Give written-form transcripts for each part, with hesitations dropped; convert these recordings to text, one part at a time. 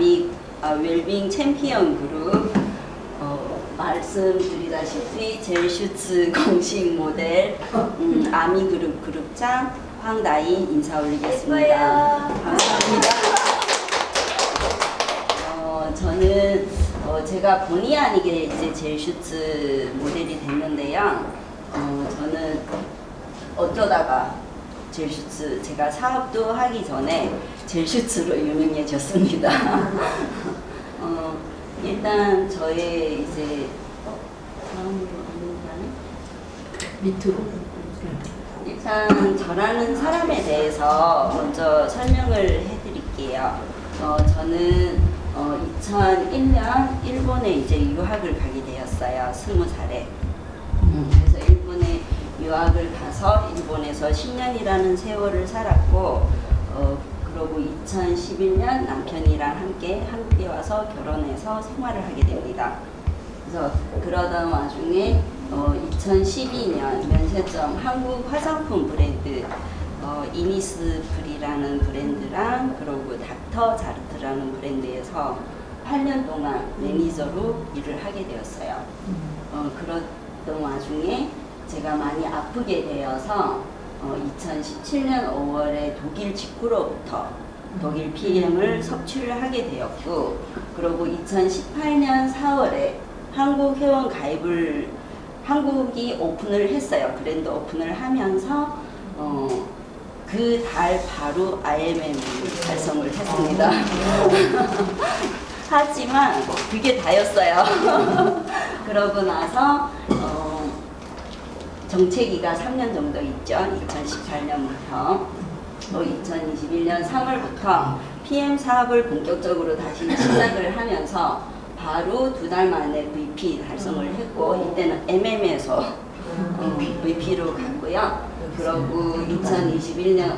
웰빙 챔피언 그룹 말씀드리다시피 젤슈츠 공식 모델 아미 그룹 그룹장 황다인 인사 올리겠습니다. 감사합니다. 저는 제가 본의 아니게 이제 젤슈츠 모델이 됐는데요. 저는 어쩌다가 젤슈츠 제가 사업도 하기 전에 젤슈츠로 유명해졌습니다. 일단 저의 이제 다음으로 밑으로 일단 저라는 사람에 대해서 먼저 설명을 해드릴게요. 저는 2001년 일본에 이제 유학을 가게 되었어요. 20살에. 그래서 일본에 유학을 가서 일본에서 10년이라는 세월을 살았고, 그러고 2011년 남편이랑 함께 한국에 와서 결혼해서 생활을 하게 됩니다. 그래서 그러던 와중에 2012년 면세점 한국 화장품 브랜드 이니스프리라는 브랜드랑 그리고 닥터 자르트라는 브랜드에서 8년 동안 매니저로 일을 하게 되었어요. 그러던 와중에 제가 많이 아프게 되어서 2017년 5월에 독일 직구로부터 독일 PM을 섭취를 하게 되었고, 그리고 2018년 4월에 한국 회원 가입을 한국이 오픈을 했어요. 그랜드 오픈을 하면서 그 달 바로 IMM을 달성을 했습니다. 하지만 그게 다였어요. 그러고 나서 정체기가 3년 정도 있죠. 2018년부터 2021년 3월부터 PM 사업을 본격적으로 다시 시작을 하면서 바로 2달 만에 VP 달성을 했고, 이때는 MM에서 VP로 갔고요. 그러고 2021년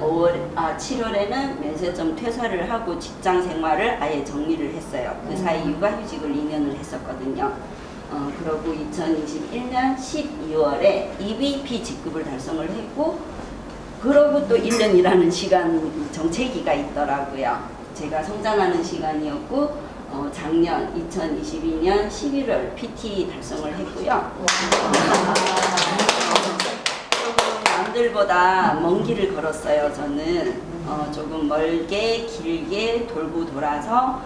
7월에는 면세점 퇴사를 하고 직장 생활을 아예 정리를 했어요. 그 사이 육아휴직을 2년을 했었거든요. 그러고 2021년 12월에 EVP 직급을 달성을 했고, 그러고 또 1년이라는 시간 정체기가 있더라고요. 제가 성장하는 시간이었고, 작년 2022년 11월 PT 달성을 했고요. 남들보다 먼 길을 걸었어요. 저는 조금 멀게 길게 돌고 돌아서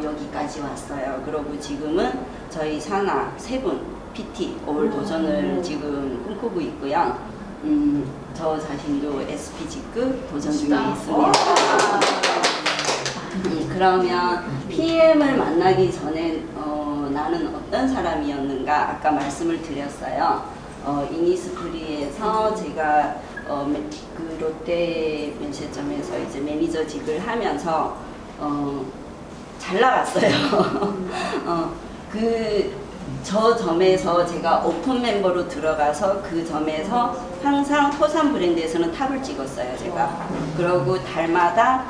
여기까지 왔어요. 그리고 지금은 저희 산하 3분 PT 올 도전을 지금 꿈꾸고 있고요. 저 자신도 SP 직급 도전 중에 있습니다. 그러면 PM을 만나기 전에 나는 어떤 사람이었는가 아까 말씀을 드렸어요. 이니스프리에서 제가 그 롯데 면세점에서 이제 매니저직을 하면서 잘 나갔어요. 저 점에서 제가 오픈 멤버로 들어가서 그 점에서 항상 토산 브랜드에서는 탑을 찍었어요, 제가. 그러고 달마다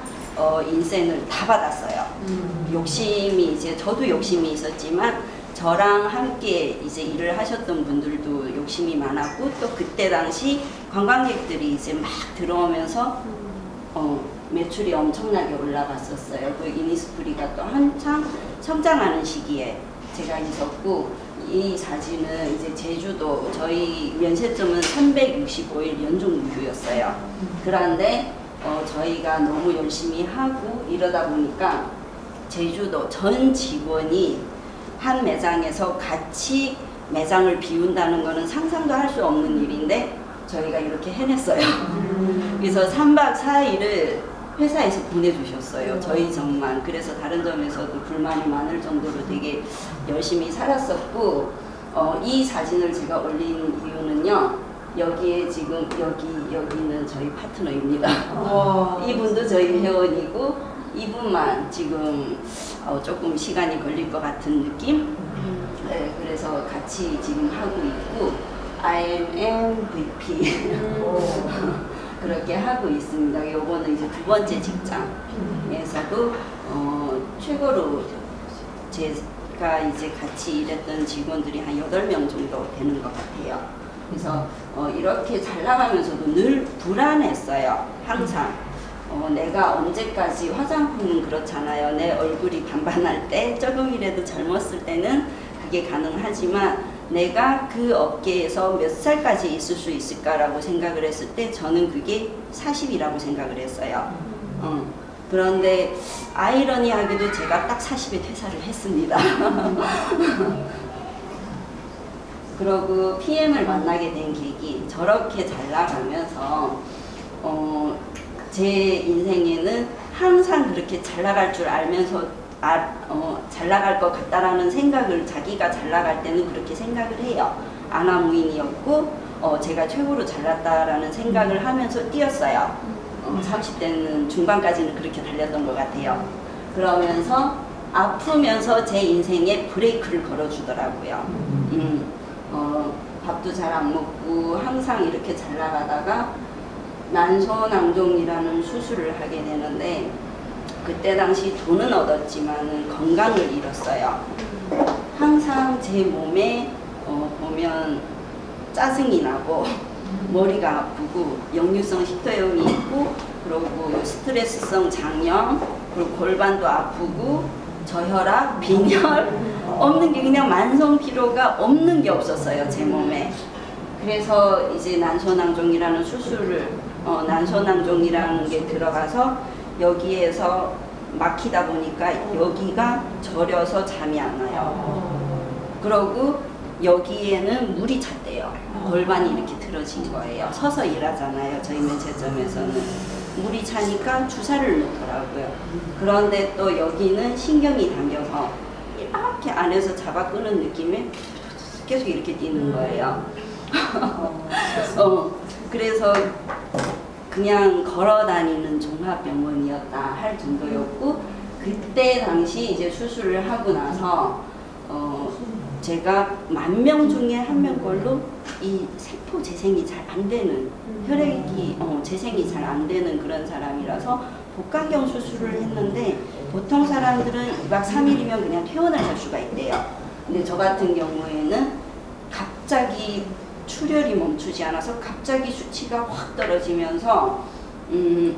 인센을 다 받았어요. 욕심이 이제 저도 욕심이 있었지만 저랑 함께 이제 일을 하셨던 분들도 욕심이 많았고, 또 그때 당시 관광객들이 이제 막 들어오면서 매출이 엄청나게 올라갔었어요. 그 이니스프리가 또 한창 성장하는 시기에 제가 있었고, 이 사진은 이제 제주도 저희 면세점은 365일 연중 무휴였어요. 그런데 저희가 너무 열심히 하고 이러다 보니까 제주도 전 직원이 한 매장에서 같이 매장을 비운다는 거는 상상도 할 수 없는 일인데 저희가 이렇게 해냈어요. 그래서 3박 4일을 회사에서 보내주셨어요. 저희 점만. 그래서 다른 점에서도 불만이 많을 정도로 되게 열심히 살았었고, 이 사진을 제가 올린 이유는요. 여기에 지금 여기는 저희 파트너입니다. 이분도 저희 회원이고, 이분만 지금 조금 시간이 걸릴 것 같은 느낌? 네, 그래서 같이 지금 하고 있고, IMM VP 그렇게 하고 있습니다. 요거는 이제 2번째 직장에서도 최고로 제가 이제 같이 일했던 직원들이 한 8명 정도 되는 것 같아요. 그래서 이렇게 잘 나가면서도 늘 불안했어요. 항상. 내가 언제까지 화장품은 그렇잖아요. 내 얼굴이 반반할 때 조금이라도 젊었을 때는 그게 가능하지만 내가 그 업계에서 몇 살까지 있을 수 있을까라고 생각을 했을 때 저는 그게 40이라고 생각을 했어요. 그런데 아이러니하게도 제가 딱 40에 퇴사를 했습니다. 그러고 PM을 만나게 된 계기, 저렇게 잘 나가면서 제 인생에는 항상 그렇게 잘 나갈 줄 알면서 잘 나갈 것 같다라는 생각을 자기가 잘 나갈 때는 그렇게 생각을 해요. 아나무인이었고 제가 최고로 잘났다라는 생각을 하면서 뛰었어요. 30대는 중반까지는 그렇게 달렸던 것 같아요. 그러면서 아프면서 제 인생에 브레이크를 걸어주더라고요. 밥도 잘 안 먹고 항상 이렇게 잘 나가다가 난소낭종이라는 수술을 하게 되는데 그때 당시 돈은 얻었지만 건강을 잃었어요. 항상 제 몸에 보면 짜증이 나고 머리가 아프고 역류성 식도염이 있고 그리고 스트레스성 장염 그리고 골반도 아프고 저혈압, 빈혈 없는 게 그냥 만성 피로가 없는 게 없었어요 제 몸에. 그래서 이제 난소낭종이라는 수술을 난소낭종이라는 게 들어가서 여기에서 막히다 보니까 여기가 저려서 잠이 안 와요. 그러고 여기에는 물이 찼대요. 골반이 이렇게 들어진 거예요. 서서 일하잖아요. 저희 면체점에서는. 물이 차니까 주사를 놓더라고요. 그런데 또 여기는 신경이 당겨서 이렇게 안에서 잡아 끄는 느낌에 계속 이렇게 뛰는 거예요. 그래서 그냥 걸어 다니는 종합병원이었다 할 정도였고 그때 당시 이제 수술을 하고 나서 제가 10,000명 중에 1명 걸로 이 세포 재생이 잘 안 되는 혈액이 재생이 잘 안 되는 그런 사람이라서 복강경 수술을 했는데 보통 사람들은 2박 3일이면 그냥 퇴원을 할 수가 있대요. 근데 저 같은 경우에는 갑자기 출혈이 멈추지 않아서 갑자기 수치가 확 떨어지면서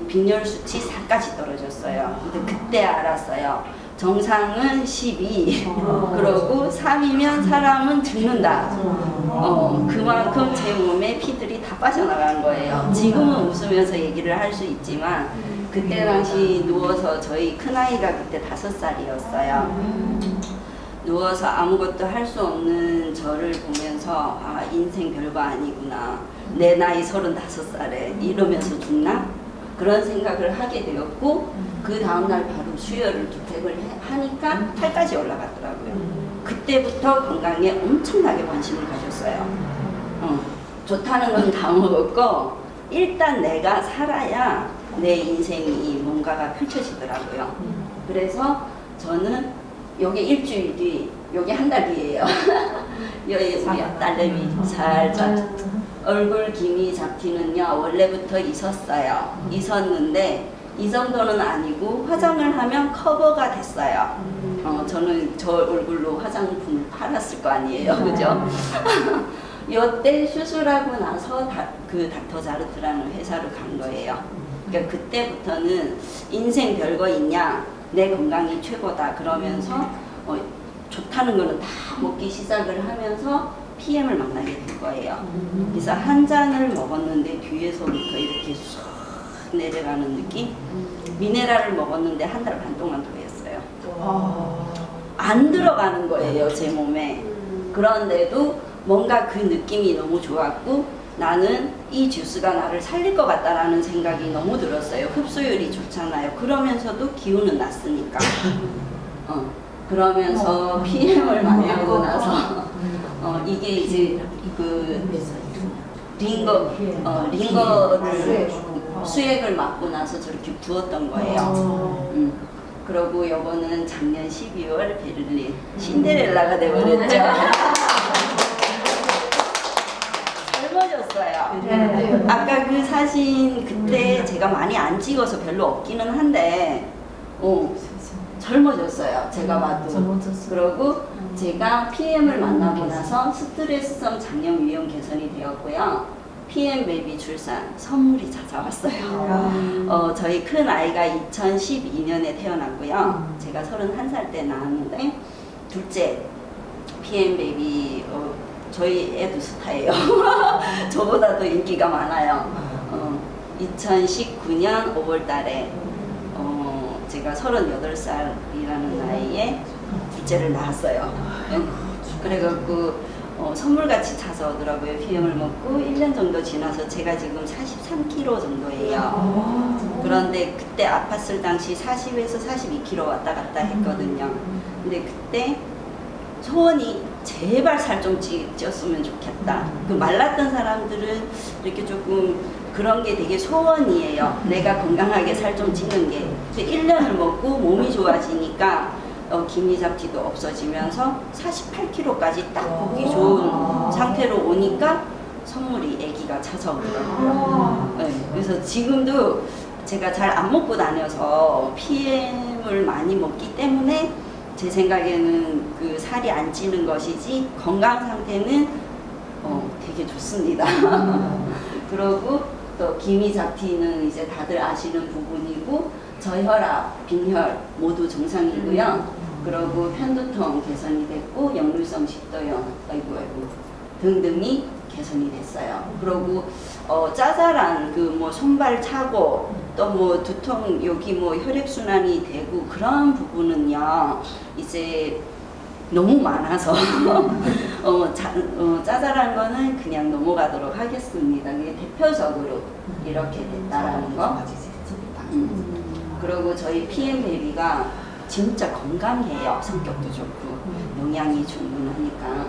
빈혈 수치 4까지 떨어졌어요. 근데 그때 알았어요. 정상은 12, 그러고 3이면 사람은 죽는다. 그만큼 제 몸에 피들이 다 빠져나간 거예요. 지금은 웃으면서 얘기를 할 수 있지만 그때 당시 누워서 저희 큰아이가 그때 5살이었어요. 누워서 아무것도 할 수 없는 저를 보면서 아 인생 별거 아니구나. 내 나이 35살에 이러면서 죽나? 그런 생각을 하게 되었고 그 다음날 바로 수혈을 투택을 하니까 8까지 올라갔더라고요. 그때부터 건강에 엄청나게 관심을 가졌어요. 좋다는 건 다 먹었고 일단 내가 살아야 내 인생이 뭔가가 펼쳐지더라고요. 그래서 저는 여기 일주일 뒤, 여기 한 달 뒤에요. 여기 우리 딸내미 살짝 얼굴 기미 잡티는요 원래부터 있었어요. 있었는데 이 정도는 아니고 화장을 하면 커버가 됐어요. 저는 저 얼굴로 화장품을 팔았을 거 아니에요, 그죠? 이때 수술하고 나서 그 닥터 자르트라는 회사로 간 거예요. 그러니까 그때부터는 인생 별거 있냐, 내 건강이 최고다 그러면서 좋다는 거는 다 먹기 시작을 하면서 PM을 만나게 된 거예요. 그래서 한 잔을 먹었는데 뒤에서부터 이렇게 쑥 내려가는 느낌? 미네랄을 먹었는데 한 달 반 동안 토했어요. 안 들어가는 거예요, 제 몸에. 그런데도 뭔가 그 느낌이 너무 좋았고 나는 이 주스가 나를 살릴 것 같다라는 생각이 너무 들었어요. 흡수율이 좋잖아요. 그러면서도 기운은 났으니까. 그러면서 PM을 만나고 나서 이게 이제 그 링거를 수액을 맞고 나서 저렇게 부었던 거예요. 그러고 요거는 작년 12월 베를린 신데렐라가 돼버렸죠. 젊어졌어요. 아까 그 사진 그때 제가 많이 안 찍어서 별로 없기는 한데 젊어졌어요. 제가 봐도. 그러고 제가 PM을 만나고 나서 스트레스성 장염 위험 개선이 되었고요. PM 베이비 출산 선물이 찾아왔어요. 저희 큰 아이가 2012년에 태어났고요. 제가 31살 때 낳았는데 둘째 PM 베이비 저희 애도 스타예요. 저보다도 인기가 많아요. 2019년 5월 달에 제가 38살이라는 나이에 둘째를 낳았어요. 그래갖고 선물같이 찾아오더라고요. PM을 먹고 1년 정도 지나서 제가 지금 43kg 정도예요. 그런데 그때 아팠을 당시 40에서 42kg 왔다 갔다 했거든요. 근데 그때 소원이 제발 살 좀 찌었으면 좋겠다. 그 말랐던 사람들은 이렇게 조금 그런 게 되게 소원이에요. 내가 건강하게 살 좀 찌는 게. 1년을 먹고 몸이 좋아지니까 기미 잡티도 없어지면서 48kg까지 딱 보기 좋은 상태로 오니까 선물이 아기가 찾아오더라고요. 네, 그래서 지금도 제가 잘 안 먹고 다녀서 PM을 많이 먹기 때문에 제 생각에는 그 살이 안 찌는 것이지 건강 상태는 되게 좋습니다. 그러고 또 기미 잡티는 이제 다들 아시는 부분이고 저혈압, 빈혈 모두 정상이고요. 그리고 편두통 개선이 됐고 역류성 식도염 등등이 개선이 됐어요. 그리고 짜잘한 그 뭐 손발 차고 또 뭐 두통 여기 뭐 혈액 순환이 되고 그런 부분은요 이제 너무 많아서 짜잘한 거는 그냥 넘어가도록 하겠습니다. 이게 대표적으로 이렇게 됐다라는 거. 그리고 저희 PM 베이비가 진짜 건강해요. 성격도 좋고 영양이 충분하니까.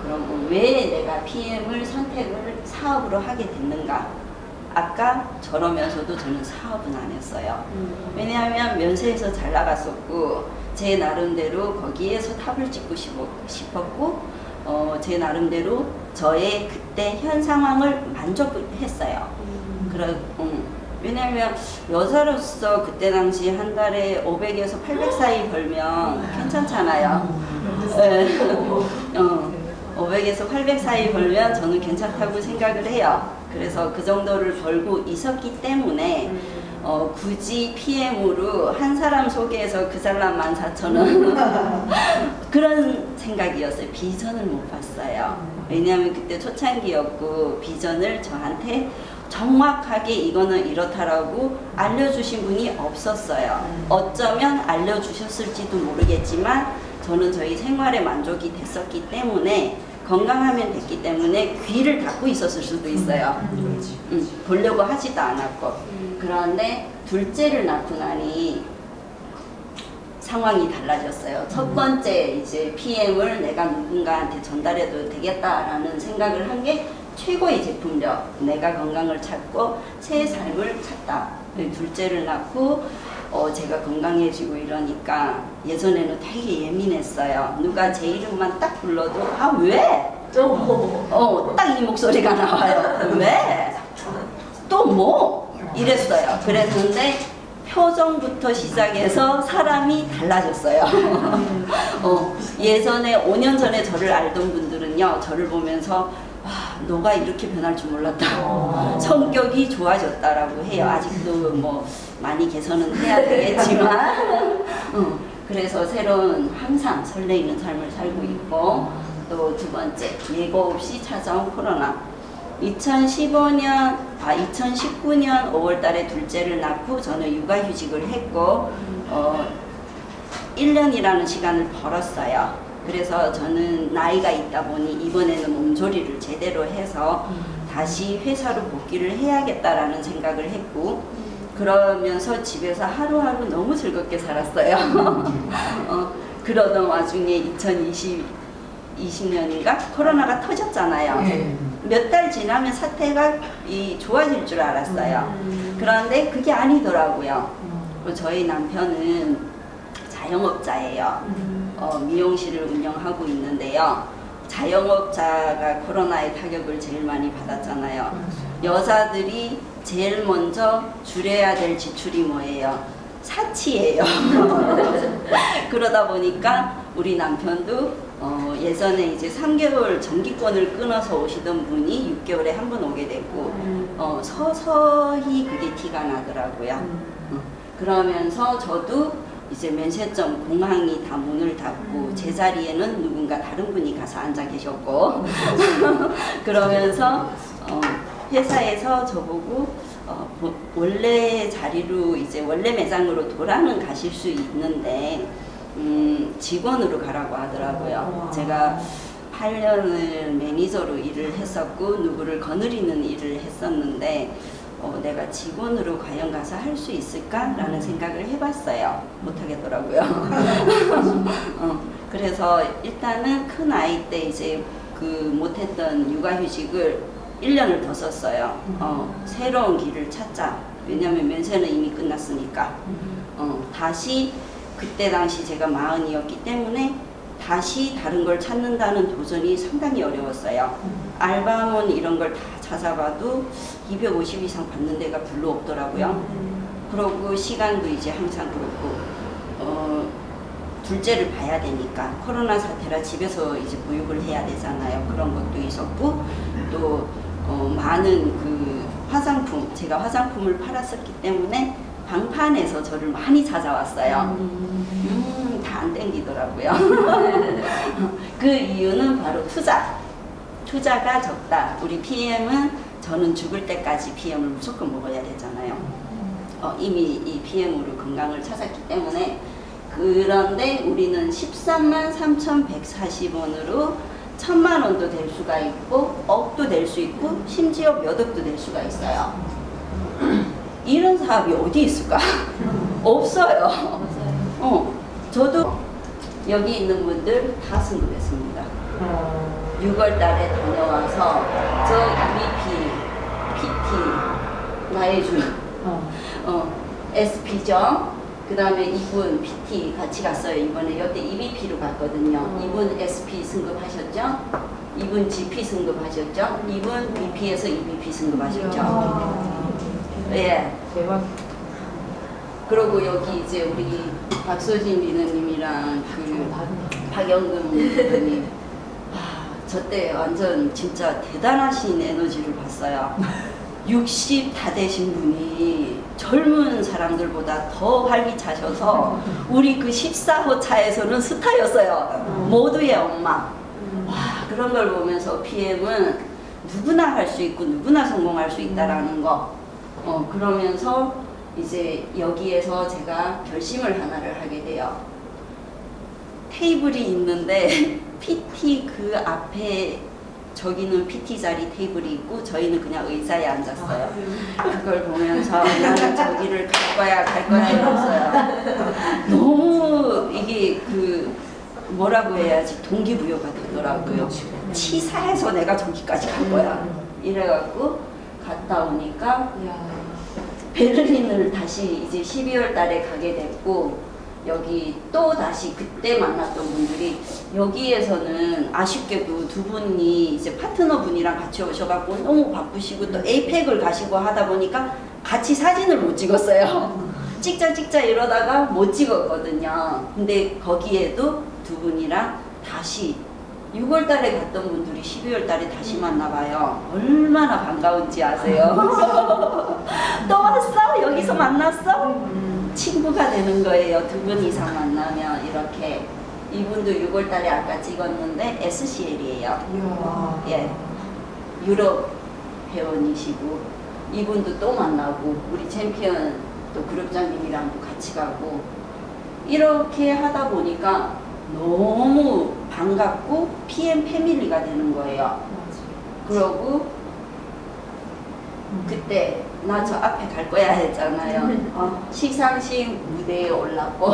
그리고 왜 내가 PM을 선택을 사업으로 하게 됐는가? 아까 저러면서도 저는 사업은 안 했어요. 왜냐하면 면세에서 잘 나갔었고 제 나름대로 거기에서 탑을 찍고 싶었고 제 나름대로 저의 그때 현 상황을 만족했어요. 왜냐하면 여자로서 그때 당시 한 달에 500에서 800 사이 벌면 괜찮잖아요. 500에서 800 사이 벌면 저는 괜찮다고 생각을 해요. 그래서 그 정도를 벌고 있었기 때문에 굳이 PM으로 한 사람 소개해서 그 사람 14,000원 그런 생각이었어요. 비전을 못 봤어요. 왜냐하면 그때 초창기였고 비전을 저한테 정확하게 이거는 이렇다라고 알려주신 분이 없었어요. 어쩌면 알려주셨을지도 모르겠지만 저는 저희 생활에 만족이 됐었기 때문에 건강하면 됐기 때문에 귀를 닫고 있었을 수도 있어요. 보려고 하지도 않았고. 그런데 둘째를 낳고 나니 상황이 달라졌어요. 첫 번째 이제 PM을 내가 누군가한테 전달해도 되겠다라는 생각을 한 게 최고의 제품력. 내가 건강을 찾고 새 삶을 찾다. 둘째를 낳고 제가 건강해지고 이러니까 예전에는 되게 예민했어요. 누가 제 이름만 딱 불러도 아 왜? 딱 이 목소리가 나와요. 왜? 또 뭐? 이랬어요. 그랬는데 표정부터 시작해서 사람이 달라졌어요. 예전에 5년 전에 저를 알던 분들은요 저를 보면서 와, 너가 이렇게 변할 줄 몰랐다. 성격이 좋아졌다라고 해요. 아직도 뭐 많이 개선은 해야 되겠지만 그래서 새로운 항상 설레이는 삶을 살고 있고 또 두 번째 예고 없이 찾아온 코로나 2019년 5월 달에 둘째를 낳고 저는 육아휴직을 했고 1년이라는 시간을 벌었어요. 그래서 저는 나이가 있다 보니 이번에는 몸조리를 제대로 해서 다시 회사로 복귀를 해야겠다라는 생각을 했고 그러면서 집에서 하루하루 너무 즐겁게 살았어요. 그러던 와중에 2020년인가 코로나가 터졌잖아요. 몇 달 지나면 사태가 좋아질 줄 알았어요. 그런데 그게 아니더라고요. 저희 남편은 자영업자예요. 미용실을 운영하고 있는데요. 자영업자가 코로나의 타격을 제일 많이 받았잖아요. 여자들이 제일 먼저 줄여야 될 지출이 뭐예요? 사치예요. 그러다 보니까 우리 남편도 예전에 이제 3개월 정기권을 끊어서 오시던 분이 6개월에 한 번 오게 됐고, 서서히 그게 티가 나더라고요. 그러면서 저도 이제 면세점 공항이 다 문을 닫고 제 자리에는 누군가 다른 분이 가서 앉아 계셨고, 그러면서 회사에서 저보고 원래 자리로 이제 원래 매장으로 돌아는 가실 수 있는데 직원으로 가라고 하더라고요. 제가 8년을 매니저로 일을 했었고 누구를 거느리는 일을 했었는데 내가 직원으로 과연 가서 할 수 있을까라는 생각을 해봤어요. 못하겠더라고요. 그래서 일단은 큰 아이 때 이제 그 못했던 육아휴직을 1년을 더 썼어요. 새로운 길을 찾자. 왜냐면 면세는 이미 끝났으니까. 다시 그때 당시 제가 40이었기 때문에 다시 다른 걸 찾는다는 도전이 상당히 어려웠어요. 알바몬 이런 걸 다 찾아봐도 250 이상 받는 데가 별로 없더라고요. 그러고 시간도 이제 항상 그렇고 둘째를 봐야 되니까 코로나 사태라 집에서 이제 보육을 해야 되잖아요. 그런 것도 있었고 또 많은 그 화장품, 제가 화장품을 팔았었기 때문에 방판에서 저를 많이 찾아왔어요. 다 안 땡기더라고요. 그 이유는 바로 투자가 적다. 우리 PM은 저는 죽을 때까지 PM을 무조건 먹어야 되잖아요. 이미 이 PM으로 건강을 찾았기 때문에. 그런데 우리는 13만 3,140원으로 1,000만 원도 될 수가 있고 억도 될 수 있고 심지어 몇 억도 될 수가 있어요. 이런 사업이 어디 있을까? 없어요. 저도 여기 있는 분들 다 승급했습니다. 6월 달에 다녀와서 저 EVP, PT, 나의 주인, SP죠. 그 다음에 이분 PT 같이 갔어요. 이번에 여태 EVP로 갔거든요. 이분 SP 승급하셨죠? 이분 GP 승급하셨죠? 이분 VP에서 EVP 승급하셨죠? 예. 대박. 그리고 여기 이제 우리 박소진 리더님이랑 그 박영금 리더님, 저 때 완전 진짜 대단하신 에너지를 봤어요. 60 다 되신 분이 젊은 사람들보다 더 활기차셔서 우리 그 14호 차에서는 스타였어요. 모두의 엄마. 와, 그런 걸 보면서 PM은 누구나 할 수 있고 누구나 성공할 수 있다라는 거. 그러면서 이제 여기에서 제가 결심을 하나를 하게 돼요. 테이블이 있는데 PT 그 앞에 저기는 PT 자리 테이블이 있고 저희는 그냥 의자에 앉았어요. 그걸 보면서 나는 저기를 갈 거야 이랬어요. 너무 이게 그 뭐라고 해야지 동기부여가 되더라고요. 치사해서 내가 저기까지 갈 거야. 이래갖고 갔다 오니까 베를린을 다시 이제 12월 달에 가게 됐고 여기 또 다시 그때 만났던 분들이 여기에서는 아쉽게도 두 분이 이제 파트너 분이랑 같이 오셔갖고 너무 바쁘시고 또 에이펙을 가시고 하다 보니까 같이 사진을 못 찍었어요. 찍자 이러다가 못 찍었거든요. 근데 거기에도 두 분이랑 다시 6월 달에 갔던 분들이 12월 달에 다시 만나봐요. 얼마나 반가운지 아세요? 또 왔어? 여기서 만났어? 친구가 되는 거예요. 두 분 이상 만나면 이렇게. 이분도 6월 달에 아까 찍었는데 SCL이에요. 예, 유럽 회원이시고 이분도 또 만나고 우리 챔피언 또 그룹장님이랑도 같이 가고 이렇게 하다 보니까 너무 반갑고 PM 패밀리가 되는 거예요. 그러고 그때 나 저 앞에 갈 거야 했잖아요. 시상식 무대에 올랐고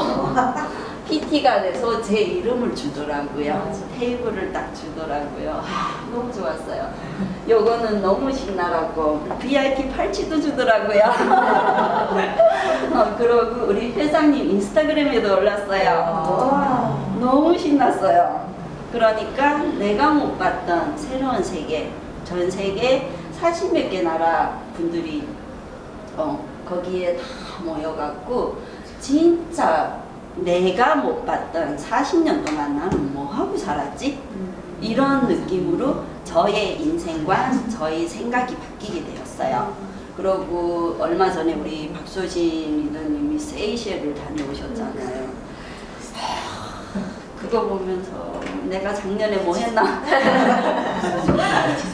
PT가 돼서 제 이름을 주더라고요. 테이블을 딱 주더라고요. 너무 좋았어요. 요거는 너무 신나갖고 VIP 팔찌도 주더라고요. 그러고 우리 회장님 인스타그램에도 올랐어요. 너무 신났어요. 그러니까 내가 못 봤던 새로운 세계, 전 세계 40몇 개 나라 분들이 거기에 다 모여갖고 진짜 내가 못 봤던 40년 동안 나는 뭐 하고 살았지? 이런 느낌으로 저의 인생과 저의 생각이 바뀌게 되었어요. 그리고 얼마 전에 우리 박소진 리더님이 세이셸을 다녀오셨잖아요. 그거 보면서 내가 작년에 뭐 했나?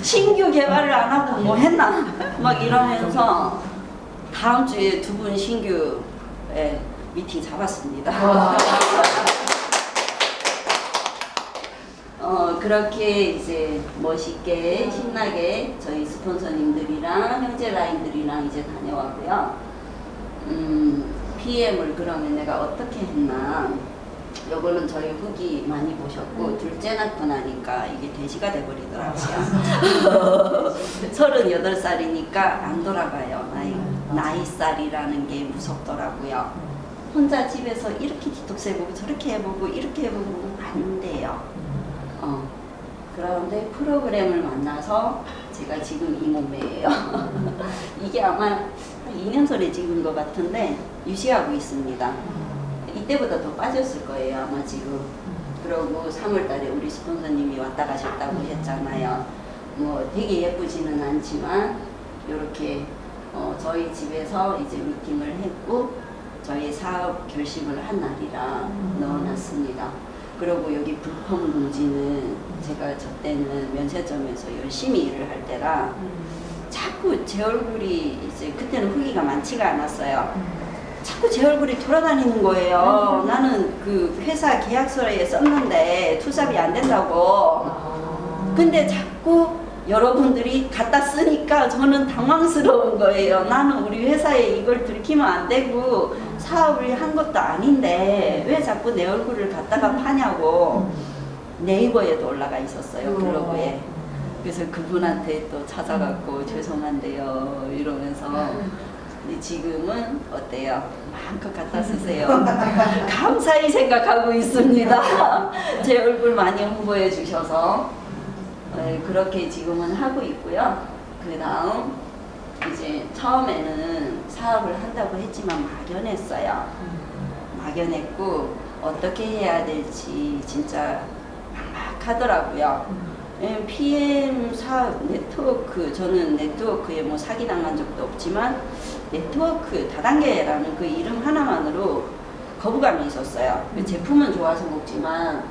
신규 개발을 안 하고 뭐 했나? 막 이러면서 다음 주에 2분 신규 미팅 잡았습니다. 그렇게 이제 멋있게 신나게 저희 스폰서님들이랑 형제 라인들이랑 이제 다녀왔고요. PM을 그러면 내가 어떻게 했나? 요거는 저희 후기 많이 보셨고 둘째 낳고 나니까 이게 돼지가 돼버리더라고요. 38살이니까 안 돌아가요. 나이살이라는 게 무섭더라고요. 혼자 집에서 이렇게 디톡스 해보고 저렇게 해보고 이렇게 해보고 안 돼요. 그런데 프로그램을 만나서 제가 지금 이 몸매예요. 이게 아마 한 2년 전에 찍은 것 같은데 유지하고 있습니다. 이때보다 더 빠졌을 거예요 아마 지금. 그러고 3월달에 우리 스폰서님이 왔다 가셨다고 했잖아요. 뭐 되게 예쁘지는 않지만 이렇게 저희 집에서 이제 미팅을 했고 저희 사업 결심을 한 날이라 넣어놨습니다. 그리고 여기 불법 공지는 제가 저 때는 면세점에서 열심히 일을 할 때라 자꾸 제 얼굴이 이제 그때는 후기가 많지가 않았어요. 자꾸 제 얼굴이 돌아다니는 거예요. 나는 그 회사 계약서에 썼는데 투잡이 안 된다고. 근데 자꾸 여러분들이 갖다 쓰니까 저는 당황스러운 거예요. 나는 우리 회사에 이걸 들키면 안 되고 사업을 한 것도 아닌데 왜 자꾸 내 얼굴을 갖다가 파냐고. 네이버에도 올라가 있었어요, 블로그에. 그래서 그분한테 또 찾아갖고 죄송한데요 이러면서 근데 지금은 어때요? 마음껏 갖다 쓰세요. 감사히 생각하고 있습니다. 제 얼굴 많이 홍보해 주셔서 그렇게 지금은 하고 있고요. 그 다음 이제 처음에는 사업을 한다고 했지만 막연했어요. 막연했고 어떻게 해야 될지 진짜 막막하더라고요. PM 사업 네트워크, 저는 네트워크에 뭐 사기당한 적도 없지만 네트워크 다단계라는 그 이름 하나만으로 거부감이 있었어요. 제품은 좋아서 먹지만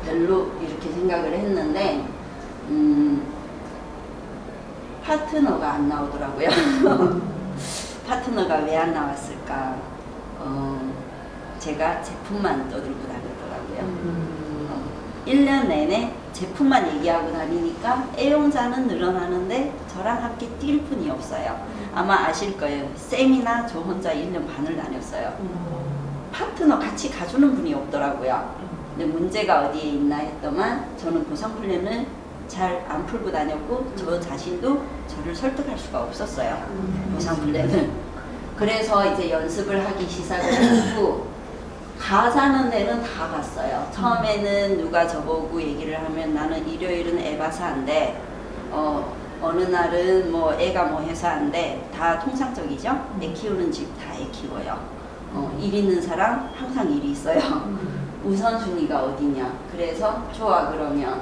별로 이렇게 생각을 했는데 파트너가 안 나오더라고요. 파트너가 왜 안 나왔을까? 제가 제품만 떠들고 다니더라고요. 1년 내내 제품만 얘기하고 다니니까 애용자는 늘어나는데 저랑 함께 뛸 분이 없어요. 아마 아실 거예요. 쌤이나 저 혼자 1년 반을 다녔어요. 파트너 같이 가주는 분이 없더라고요. 근데 문제가 어디에 있나 했더만 저는 보상 플랜을 잘 안 풀고 다녔고 저 자신도 저를 설득할 수가 없었어요. 보상 플랜을. 그래서 이제 연습을 하기 시작을 했고 가사는 데는 다 갔어요. 처음에는 누가 저보고 얘기를 하면 나는 일요일은 에바사인데 어느 날은 뭐 애가 뭐 해서 한데 다 통상적이죠. 애 키우는 집 다 애 키워요. 일 있는 사람 항상 일이 있어요. 우선순위가 어디냐. 그래서 좋아 그러면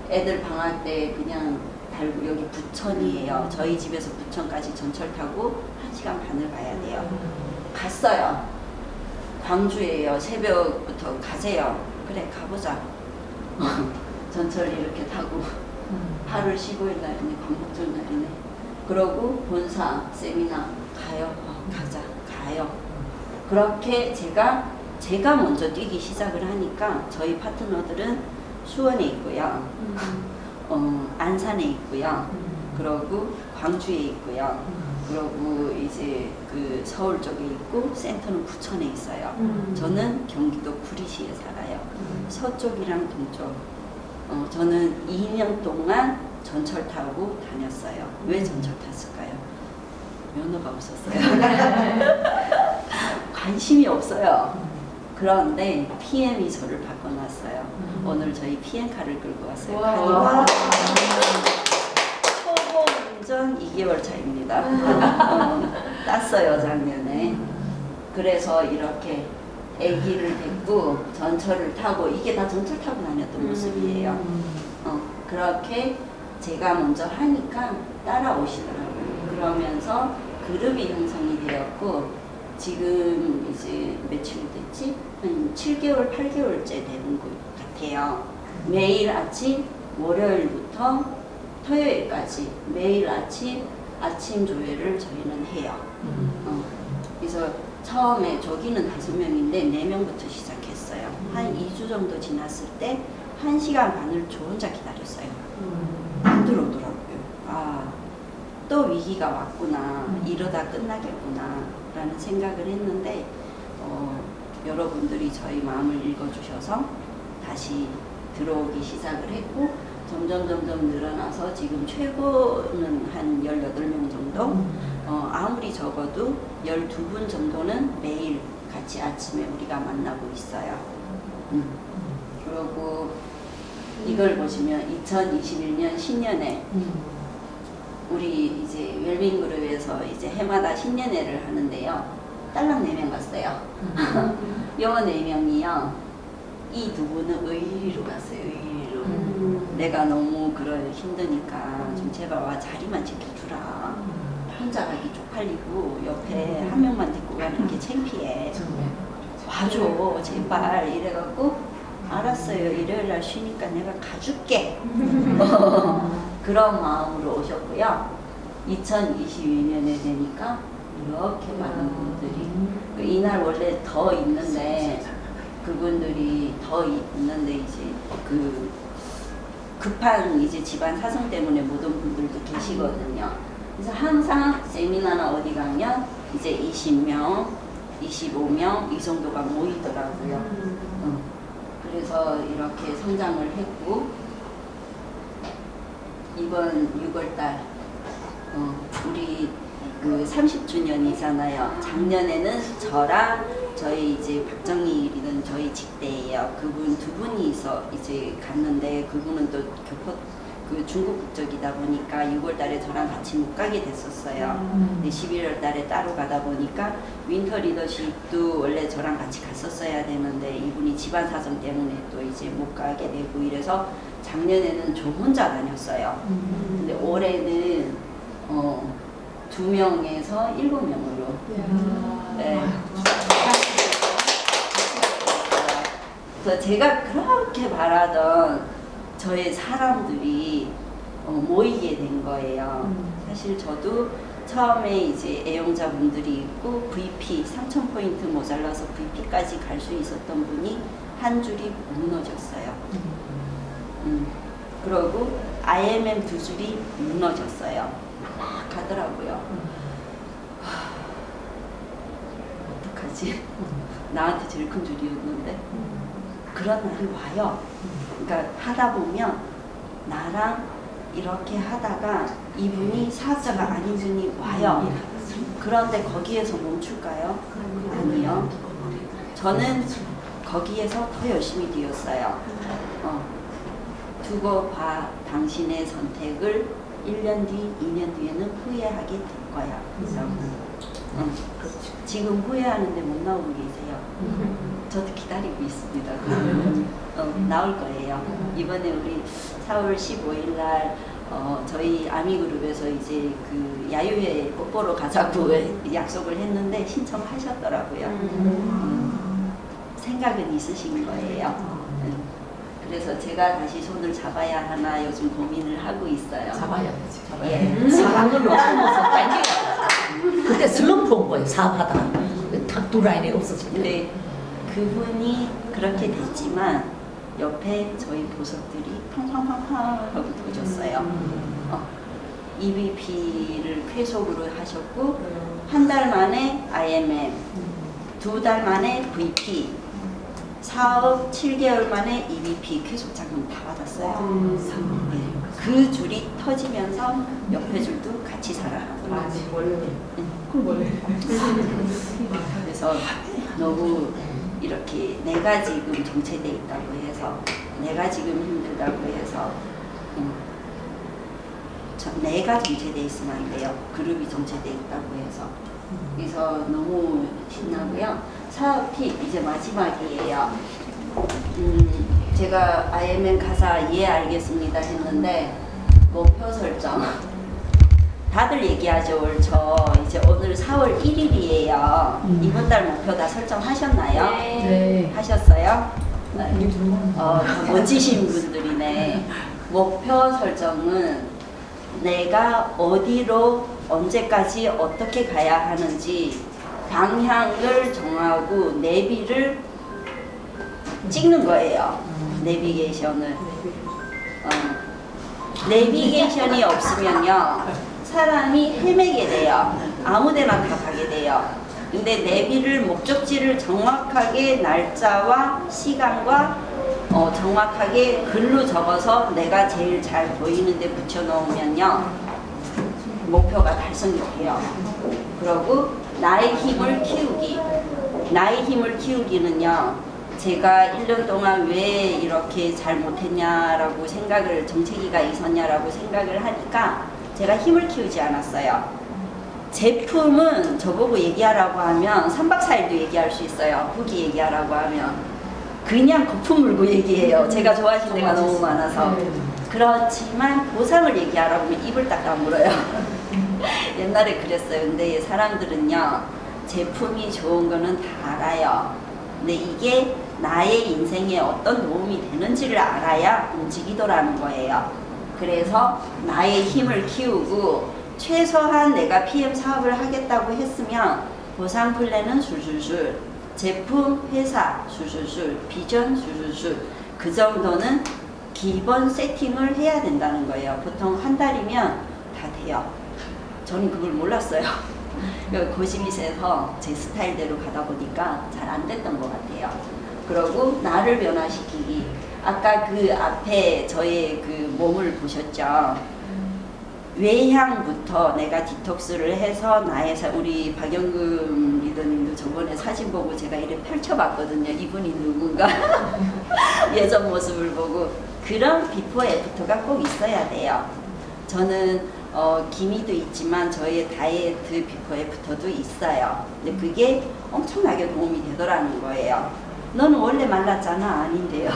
애들 방학 때 그냥 달고 여기 부천이에요. 저희 집에서 부천까지 전철 타고 1시간 반을 가야 돼요. 갔어요. 광주예요. 새벽부터 가세요. 그래 가보자. 전철 이렇게 타고 8월 15일 날이네. 광복절 날이네. 그러고 본사 세미나 가요. 가자. 가요. 그렇게 제가 먼저 뛰기 시작을 하니까 저희 파트너들은 수원에 있고요. 안산에 있고요. 그러고 광주에 있고요. 그러고 이제 그 서울 쪽에 있고 센터는 부천에 있어요. 저는 경기도 구리시에 살아요. 서쪽이랑 동쪽. 저는 2년 동안 전철 타고 다녔어요. 왜 전철 탔을까요? 면허가 없었어요. 관심이 없어요. 그런데 PM이 저를 바꿔놨어요. 오늘 저희 PM카를 끌고 왔어요. 초보 운전 2개월 차입니다. 땄어요 작년에. 그래서 이렇게 아기를 데리고 전철을 타고 이게 다 전철 타고 다녔던 모습이에요. 그렇게 제가 먼저 하니까 따라오시더라고요. 그러면서 그룹이 형성이 되었고 지금 이제 며칠 됐지? 한 7개월, 8개월째 되는 것 같아요. 매일 아침 월요일부터 토요일까지 매일 아침 조회를 저희는 해요. 그래서 처음에 저기는 5명인데 4명부터 시작했어요. 한 2주 정도 지났을 때 1시간 반을 저 혼자 기다렸어요. 안 들어오더라고요. 아, 또 위기가 왔구나. 이러다 끝나겠구나. 라는 생각을 했는데 여러분들이 저희 마음을 읽어주셔서 다시 들어오기 시작을 했고 점점 늘어나서 지금 최고는 한 18명 정도 아무리 적어도 12분 정도는 매일 같이 아침에 우리가 만나고 있어요. 그리고 이걸 보시면 2021년 신년회 우리 이제 웰빙 그룹에서 이제 해마다 신년회를 하는데요. 딸랑 4명 갔어요. 요 4명이요. 이 2분은 의리로 갔어요. 의리로. 내가 너무 힘드니까 좀 제발 와 자리만 지켜주라. 혼자 가기 쪽팔리고 옆에 한 명만 데리고 가는 게 창피해. 와줘 제발 이래갖고 알았어요. 일요일날 쉬니까 내가 가줄게. 그런 마음으로 오셨고요. 2022년에 되니까 이렇게 많은 분들이 이날 원래 더 있는데 그분들이 더 있는데 이제 그 급한 이제 집안 사정 때문에 못 온 분들도 계시거든요. 그래서 항상 세미나나 어디 가면 이제 20명, 25명 이 정도가 모이더라고요. 그래서 이렇게 성장을 했고 이번 6월달 우리 그 30주년이잖아요. 작년에는 저랑 저희 이제 박정희 리더는 저희 직대예요. 그분 2분이서 이제 갔는데 그분은 또 그 중국 국적이다 보니까 6월달에 저랑 같이 못 가게 됐었어요. 근데 11월달에 따로 가다 보니까 윈터 리더십도 원래 저랑 같이 갔었어야 되는데 이분이 집안 사정 때문에 또 이제 못 가게 되고 이래서 작년에는 저 혼자 다녔어요. 근데 올해는 2명에서 7명으로. 네. 그래서 제가 그렇게 바라던 저의 사람들이 모이게 된 거예요. 사실 저도 처음에 이제 애용자분들이 있고 VP 3,000포인트 모자라서 VP까지 갈 수 있었던 분이 한 줄이 무너졌어요. 그러고 IMM 2줄이 무너졌어요. 막 가더라고요. 어떡하지? 나한테 제일 큰 줄이었는데 그런 날이 와요. 그러니까 하다 보면 나랑 이렇게 하다가 이분이 사업자가 아닌 분이 와요. 그런데 거기에서 멈출까요? 아니요. 저는 거기에서 더 열심히 뛰었어요. 두고 봐 당신의 선택을 1년 뒤, 2년 뒤에는 후회하게 될 거야. 그래서 지금 후회하는데 못 나오고 계세요. 저도 기다리고 있습니다. 나올 거예요. 이번에 우리 4월 15일 날 저희 아미그룹에서 이제 그 야유회 꽃보러 가자고 약속을 했는데 신청하셨더라고요. 생각은 있으신 거예요. 그래서 제가 다시 손을 잡아야 하나 요즘 고민을 하고 있어요. 잡아야 되지. 잡아야 예. 돼. 사랑을 놓치면서 땡겨야 그때 슬럼프 온 거예요. 사업하다가 탁 두 라인이 없어질 때. 근데 그분이 그렇게 됐지만 옆에 저희 보석들이 팡팡팡팡 하고 터졌어요. EVP를 쾌속으로 하셨고 한 달 만에 IMM, 2달 만에 VP, 사업 7개월 만에 EVP 쾌속 자금 다 받았어요. 네. 그 줄이 터지면서 옆에 줄도 같이 살아나더라고요. 그래서 너무 이렇게 내가 지금 정체돼 있다고 해서 내가 지금 힘들다고 해서 내가 정체돼 있으면 안 돼요. 그룹이 정체돼 있다고 해서 그래서 너무 신나고요. 사업 팁 이제 마지막이에요. 제가 IMN 가사 예 알겠습니다 했는데 목표 설정 다들 얘기하죠. 저 이제 오늘 4월 1일이에요. 이번 달 목표 다 설정하셨나요? 네. 하셨어요? 더 멋지신 분들이네. 목표 설정은 내가 어디로 언제까지 어떻게 가야 하는지 방향을 정하고 내비를 찍는 거예요. 내비게이션을. 내비게이션이 없으면요 사람이 헤매게 돼요. 아무데나 다 가게 돼요. 근데 내비를 목적지를 정확하게 날짜와 시간과 정확하게 글로 적어서 내가 제일 잘 보이는 데 붙여 놓으면요 목표가 달성이 돼요. 그리고 나의 힘을 키우기. 나의 힘을 키우기는요 제가 1년 동안 왜 이렇게 잘 못했냐라고 생각을, 정체기가 있었냐라고 생각을 하니까 제가 힘을 키우지 않았어요. 제품은 저보고 얘기하라고 하면 3박 4일도 얘기할 수 있어요. 후기 얘기하라고 하면. 그냥 거품 물고 얘기해요. 제가 좋아하시는 데가 너무 많아서. 그렇지만 보상을 얘기하라고 하면 입을 딱 다물어요. 옛날에 그랬어요. 근데 사람들은요 제품이 좋은 거는 다 알아요. 근데 이게 나의 인생에 어떤 도움이 되는지를 알아야 움직이더라는 거예요. 그래서 나의 힘을 키우고 최소한 내가 PM 사업을 하겠다고 했으면 보상 플랜은 술술술, 제품, 회사 술술술, 비전 술술술, 그 정도는 기본 세팅을 해야 된다는 거예요. 보통 한 달이면 다 돼요. 저는 그걸 몰랐어요. 고집이 세서 제 스타일대로 가다 보니까 잘 안 됐던 것 같아요. 그리고 나를 변화시키기. 아까 그 앞에 저의 그 몸을 보셨죠? 외향부터 내가 디톡스를 해서 나의 우리 박영금 리더님도 저번에 사진 보고 제가 이렇게 펼쳐봤거든요. 이분이 누군가 예전 모습을 보고 그런 비포 애프터가 꼭 있어야 돼요. 저는 기미도 있지만 저의 다이어트 비포 애프터도 있어요. 근데 그게 엄청나게 도움이 되더라는 거예요. 너는 원래 말랐잖아. 아닌데요.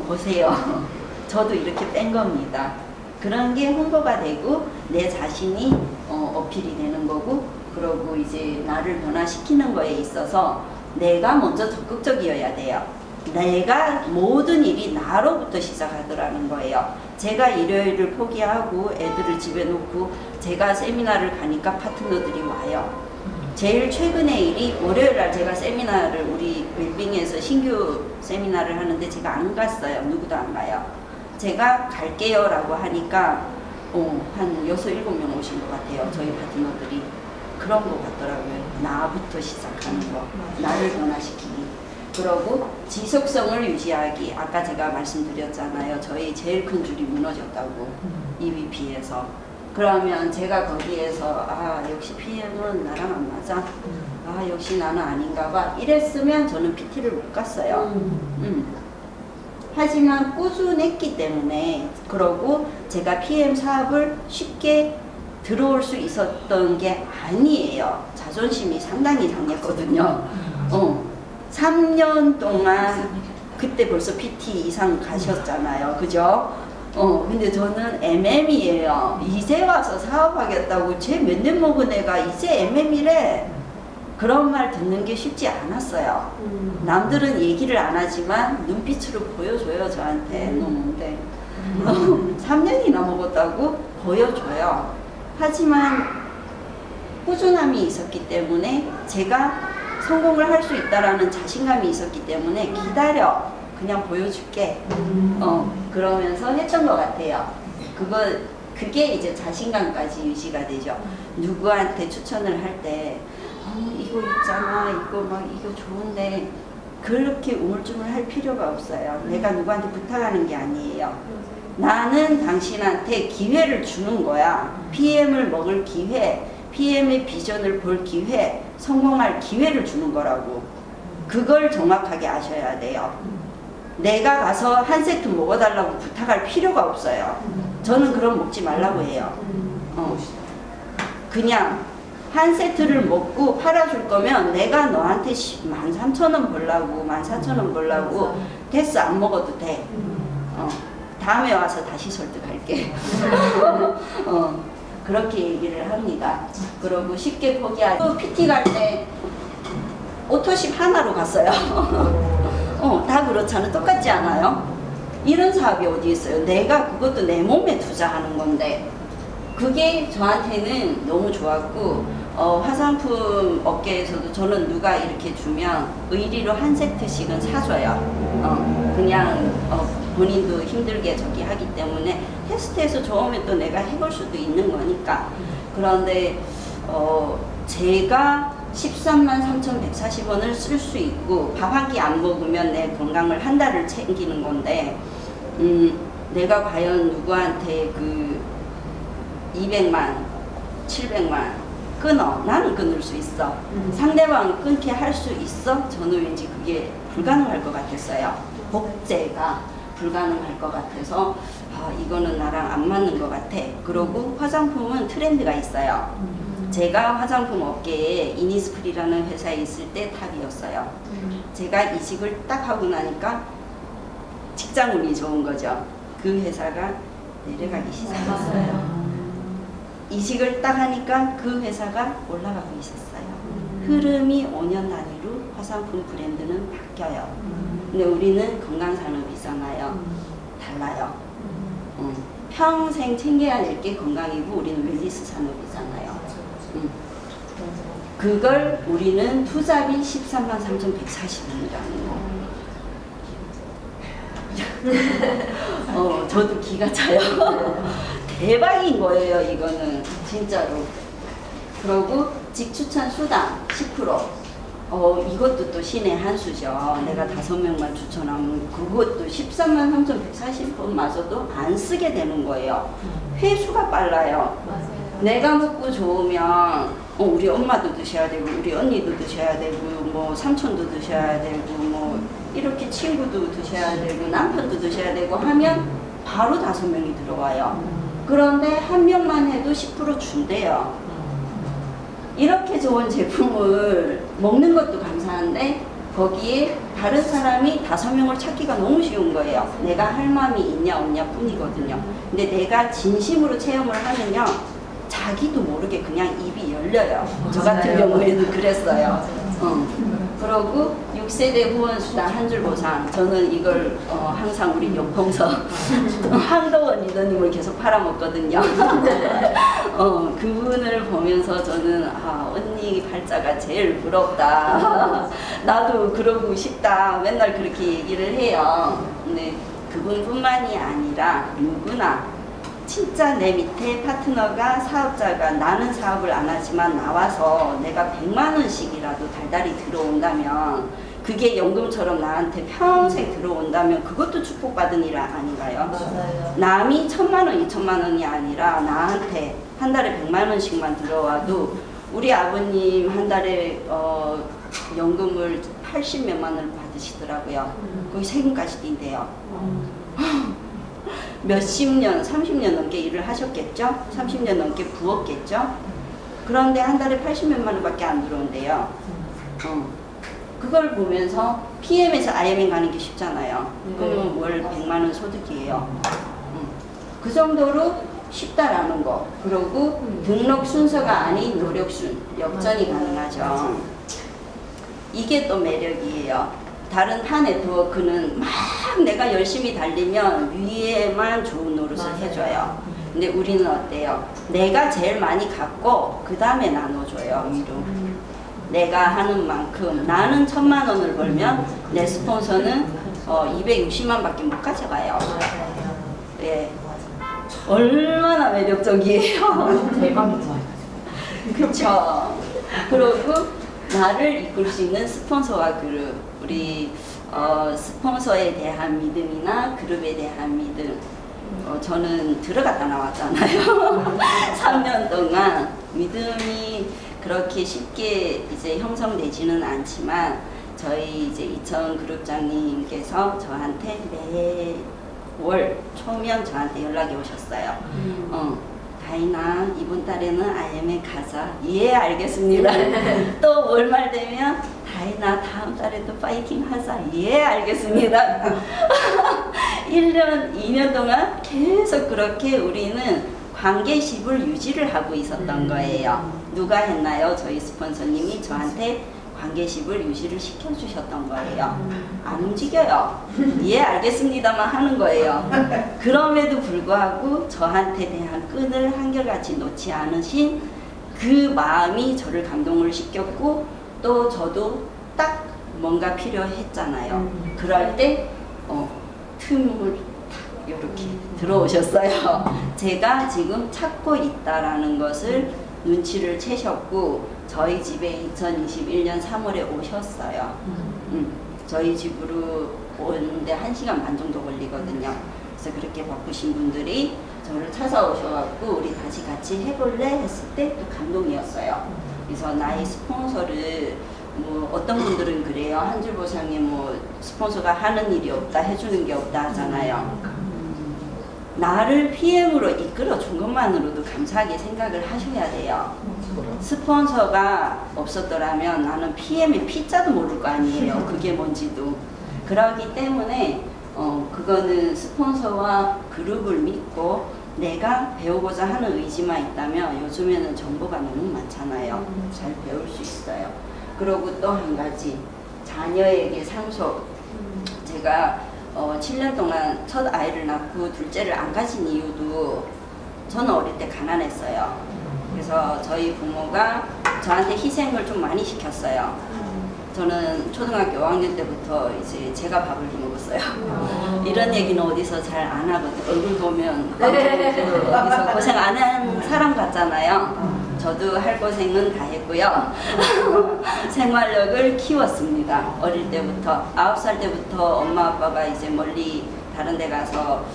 보세요. 저도 이렇게 뺀 겁니다. 그런 게 홍보가 되고 내 자신이 어필이 되는 거고, 그러고 이제 나를 변화시키는 거에 있어서 내가 먼저 적극적이어야 돼요. 내가 모든 일이 나로부터 시작하더라는 거예요. 제가 일요일을 포기하고 애들을 집에 놓고 제가 세미나를 가니까 파트너들이 와요. 제일 최근의 일이 월요일날 제가 세미나를 우리 웰빙에서 신규 세미나를 하는데 제가 안 갔어요. 누구도 안 가요. 제가 갈게요 라고 하니까 한 6, 7명 오신 것 같아요. 저희 파트너들이. 그런 것 같더라고요. 나부터 시작하는 거. 나를 변화시키기. 그러고 지속성을 유지하기. 아까 제가 말씀드렸잖아요. 저희 제일 큰 줄이 무너졌다고. EVP에서. 그러면 제가 거기에서 역시 PM은 나랑 안 맞아. 역시 나는 아닌가 봐. 이랬으면 저는 PT를 못 갔어요. 하지만 꾸준했기 때문에, 그러고 제가 PM 사업을 쉽게 들어올 수 있었던 게 아니에요. 자존심이 상당히 상했거든요. 3년 동안 그때 벌써 PT 이상 가셨잖아요. 그죠? 근데 저는 MM이에요. 이제 와서 사업하겠다고, 쟤 몇 년 먹은 애가 이제 MM이래. 그런 말 듣는 게 쉽지 않았어요. 남들은 얘기를 안 하지만 눈빛으로 보여줘요, 저한테. 놈인데 3년이나 먹었다고 보여줘요. 하지만 꾸준함이 있었기 때문에, 제가 성공을 할 수 있다라는 자신감이 있었기 때문에, 기다려, 그냥 보여줄게. 그러면서 했던 것 같아요. 그게 이제 자신감까지 유지가 되죠. 누구한테 추천을 할 때 이거 있잖아, 이거 좋은데, 그렇게 우물쭈물 할 필요가 없어요. 내가 누구한테 부탁하는 게 아니에요. 나는 당신한테 기회를 주는 거야. PM을 먹을 기회, PM의 비전을 볼 기회, 성공할 기회를 주는 거라고. 그걸 정확하게 아셔야 돼요. 내가 가서 한 세트 먹어달라고 부탁할 필요가 없어요. 저는 그럼 먹지 말라고 해요. 그냥 한 세트를 먹고 팔아줄 거면 내가 너한테 13,000원 벌라고 14,000원 벌라고 됐어 안 먹어도 돼. 다음에 와서 다시 설득할게. 그렇게 얘기를 합니다. 그러고 쉽게 포기하고 PT 갈 때 오토십 하나로 갔어요. 다 그렇잖아. 똑같지 않아요? 이런 사업이 어디 있어요? 내가 그것도 내 몸에 투자하는 건데 그게 저한테는 너무 좋았고 화장품 업계에서도 저는 누가 이렇게 주면 의리로 한 세트씩은 사줘요. 그냥 본인도 힘들게 저기 하기 때문에 테스트해서 좋으면 또 내가 해볼 수도 있는 거니까. 그런데 제가 133,140원을 쓸 수 있고 밥 한 끼 안 먹으면 내 건강을 한 달을 챙기는 건데 내가 과연 누구한테 그 200만, 700만 끊어. 나는 끊을 수 있어. 상대방은 끊게 할 수 있어? 저는 왠지 그게 불가능할 것 같았어요. 복제가 불가능할 것 같아서 이거는 나랑 안 맞는 것 같아. 그러고 화장품은 트렌드가 있어요. 제가 화장품 업계에 이니스프리라는 회사에 있을 때 탑이었어요. 제가 이직을 딱 하고 나니까 직장 운이 좋은 거죠. 그 회사가 내려가기 시작했어요. 이직을 딱 하니까 그 회사가 올라가고 있었어요. 흐름이 5년 단위로 화장품 브랜드는 바뀌어요. 근데 우리는 건강산업이잖아요. 달라요. 평생 챙겨야 될 게 건강이고 우리는 웰니스 산업이잖아요. 그걸 우리는 투자비 133,140원이라는 거. 저도 기가 차요. 대박인 거예요, 이거는. 진짜로. 그러고 직추천 수당 10%. 이것도 또 신의 한 수죠. 내가 5명만 추천하면 그것도 133,140원마저도 안 쓰게 되는 거예요. 회수가 빨라요. 내가 먹고 좋으면 우리 엄마도 드셔야 되고 우리 언니도 드셔야 되고 뭐 삼촌도 드셔야 되고 뭐 이렇게 친구도 드셔야 되고 남편도 드셔야 되고 하면 바로 5명이 들어와요. 그런데 한 명만 해도 10% 준대요. 이렇게 좋은 제품을 먹는 것도 감사한데 거기에 다른 사람이 5명을 찾기가 너무 쉬운 거예요. 내가 할 마음이 있냐 없냐 뿐이거든요. 근데 내가 진심으로 체험을 하면요 자기도 모르게 그냥 입이 열려요. 저 같은 경우에는 그랬어요. 그러고 6세대 후원수당 한 줄 보상. 저는 이걸 항상 우리 용봉서 황도원 리더님을 계속 팔아먹거든요. 그분을 보면서 저는 언니 팔자가 제일 부럽다. 나도 그러고 싶다. 맨날 그렇게 얘기를 해요. 근데 그분뿐만이 아니라 누구나 진짜 내 밑에 파트너가 사업자가 나는 사업을 안 하지만 나와서 내가 100만 원씩이라도 달달이 들어온다면 그게 연금처럼 나한테 평생 들어온다면 그것도 축복받은 일 아닌가요? 맞아요. 남이 1,000만 원, 2,000만 원이 아니라 나한테 한 달에 100만 원씩만 들어와도 우리 아버님 한 달에 연금을 80몇만 원을 받으시더라고요. 거기 세금까지 뛴대요. 몇십 년, 30년 넘게 일을 하셨겠죠? 30년 넘게 부었겠죠? 그런데 한 달에 80몇만 원밖에 안 들어온대요. 그걸 보면서 PM에서 IMM 가는 게 쉽잖아요. 그러면 월 100만 원 소득이에요. 그 정도로 쉽다라는 거. 그리고 등록 순서가 아닌 노력순, 역전이 가능하죠. 이게 또 매력이에요. 다른 타 네트워크는 막 내가 열심히 달리면 위에만 좋은 노릇을 해줘요. 근데 우리는 어때요? 내가 제일 많이 갖고 그 다음에 나눠줘요, 위로. 내가 하는 만큼 나는 1,000만 원을 벌면 내 스폰서는 260만 밖에 못 가져가요. 네. 얼마나 매력적이에요. 대박이죠. 그쵸. 그리고 나를 이끌 수 있는 스폰서와 그룹, 우리 스폰서에 대한 믿음이나 그룹에 대한 믿음. 저는 들어갔다 나왔잖아요. 3년 동안 믿음이 그렇게 쉽게 이제 형성되지는 않지만 저희 이제 이천 그룹장님께서 저한테 매월 초면 저한테 연락이 오셨어요. 다이나 이번 달에는 IM에 가자. 예, 알겠습니다. 또 월말 되면 다이나 다음 달에도 파이팅 하자. 예, 알겠습니다. 1년, 2년 동안 계속 그렇게 우리는 관계십을 유지를 하고 있었던 거예요. 누가 했나요? 저희 스폰서님이 저한테 관계십을 유지를 시켜주셨던 거예요. 안 움직여요. 예, 알겠습니다만 하는 거예요. 그럼에도 불구하고 저한테 대한 끈을 한결같이 놓지 않으신 그 마음이 저를 감동을 시켰고, 또 저도 딱 뭔가 필요했잖아요. 그럴 때 틈을 탁 이렇게 들어오셨어요. 제가 지금 찾고 있다라는 것을 눈치를 채셨고, 저희 집에 2021년 3월에 오셨어요. 저희 집으로 오는데 1시간 반 정도 걸리거든요. 그래서 그렇게 바쁘신 분들이 저를 찾아오셔갖고 우리 다시 같이 해볼래? 했을 때 또 감동이었어요. 그래서 나의 스폰서를 뭐 어떤 분들은 그래요. 한 줄 보상에 뭐 스폰서가 하는 일이 없다, 해주는 게 없다 하잖아요. 나를 PM으로 이끌어 준 것만으로도 감사하게 생각을 하셔야 돼요. 스폰서가 없었더라면 나는 PM의 P자도 모를 거 아니에요. 그게 뭔지도. 그러기 때문에 그거는 스폰서와 그룹을 믿고 내가 배우고자 하는 의지만 있다면 요즘에는 정보가 너무 많잖아요. 잘 배울 수 있어요. 그리고 또 한 가지, 자녀에게 상속. 제가 7년 동안 첫 아이를 낳고 둘째를 안 가진 이유도 저는 어릴 때 가난했어요. 그래서 저희 부모가 저한테 희생을 좀 많이 시켰어요. 저는 초등학교 5학년 때부터 이제 제가 밥을 먹었어요. 이런 얘기는 어디서 잘 안 하거든요. 얼굴 보면 어디서 고생 안 한 사람 같잖아요. 저도 할 고생은 다 했고요. 생활력을 키웠습니다. 어릴 때부터. 9살 때부터 엄마 아빠가 이제 멀리 다른 데 가서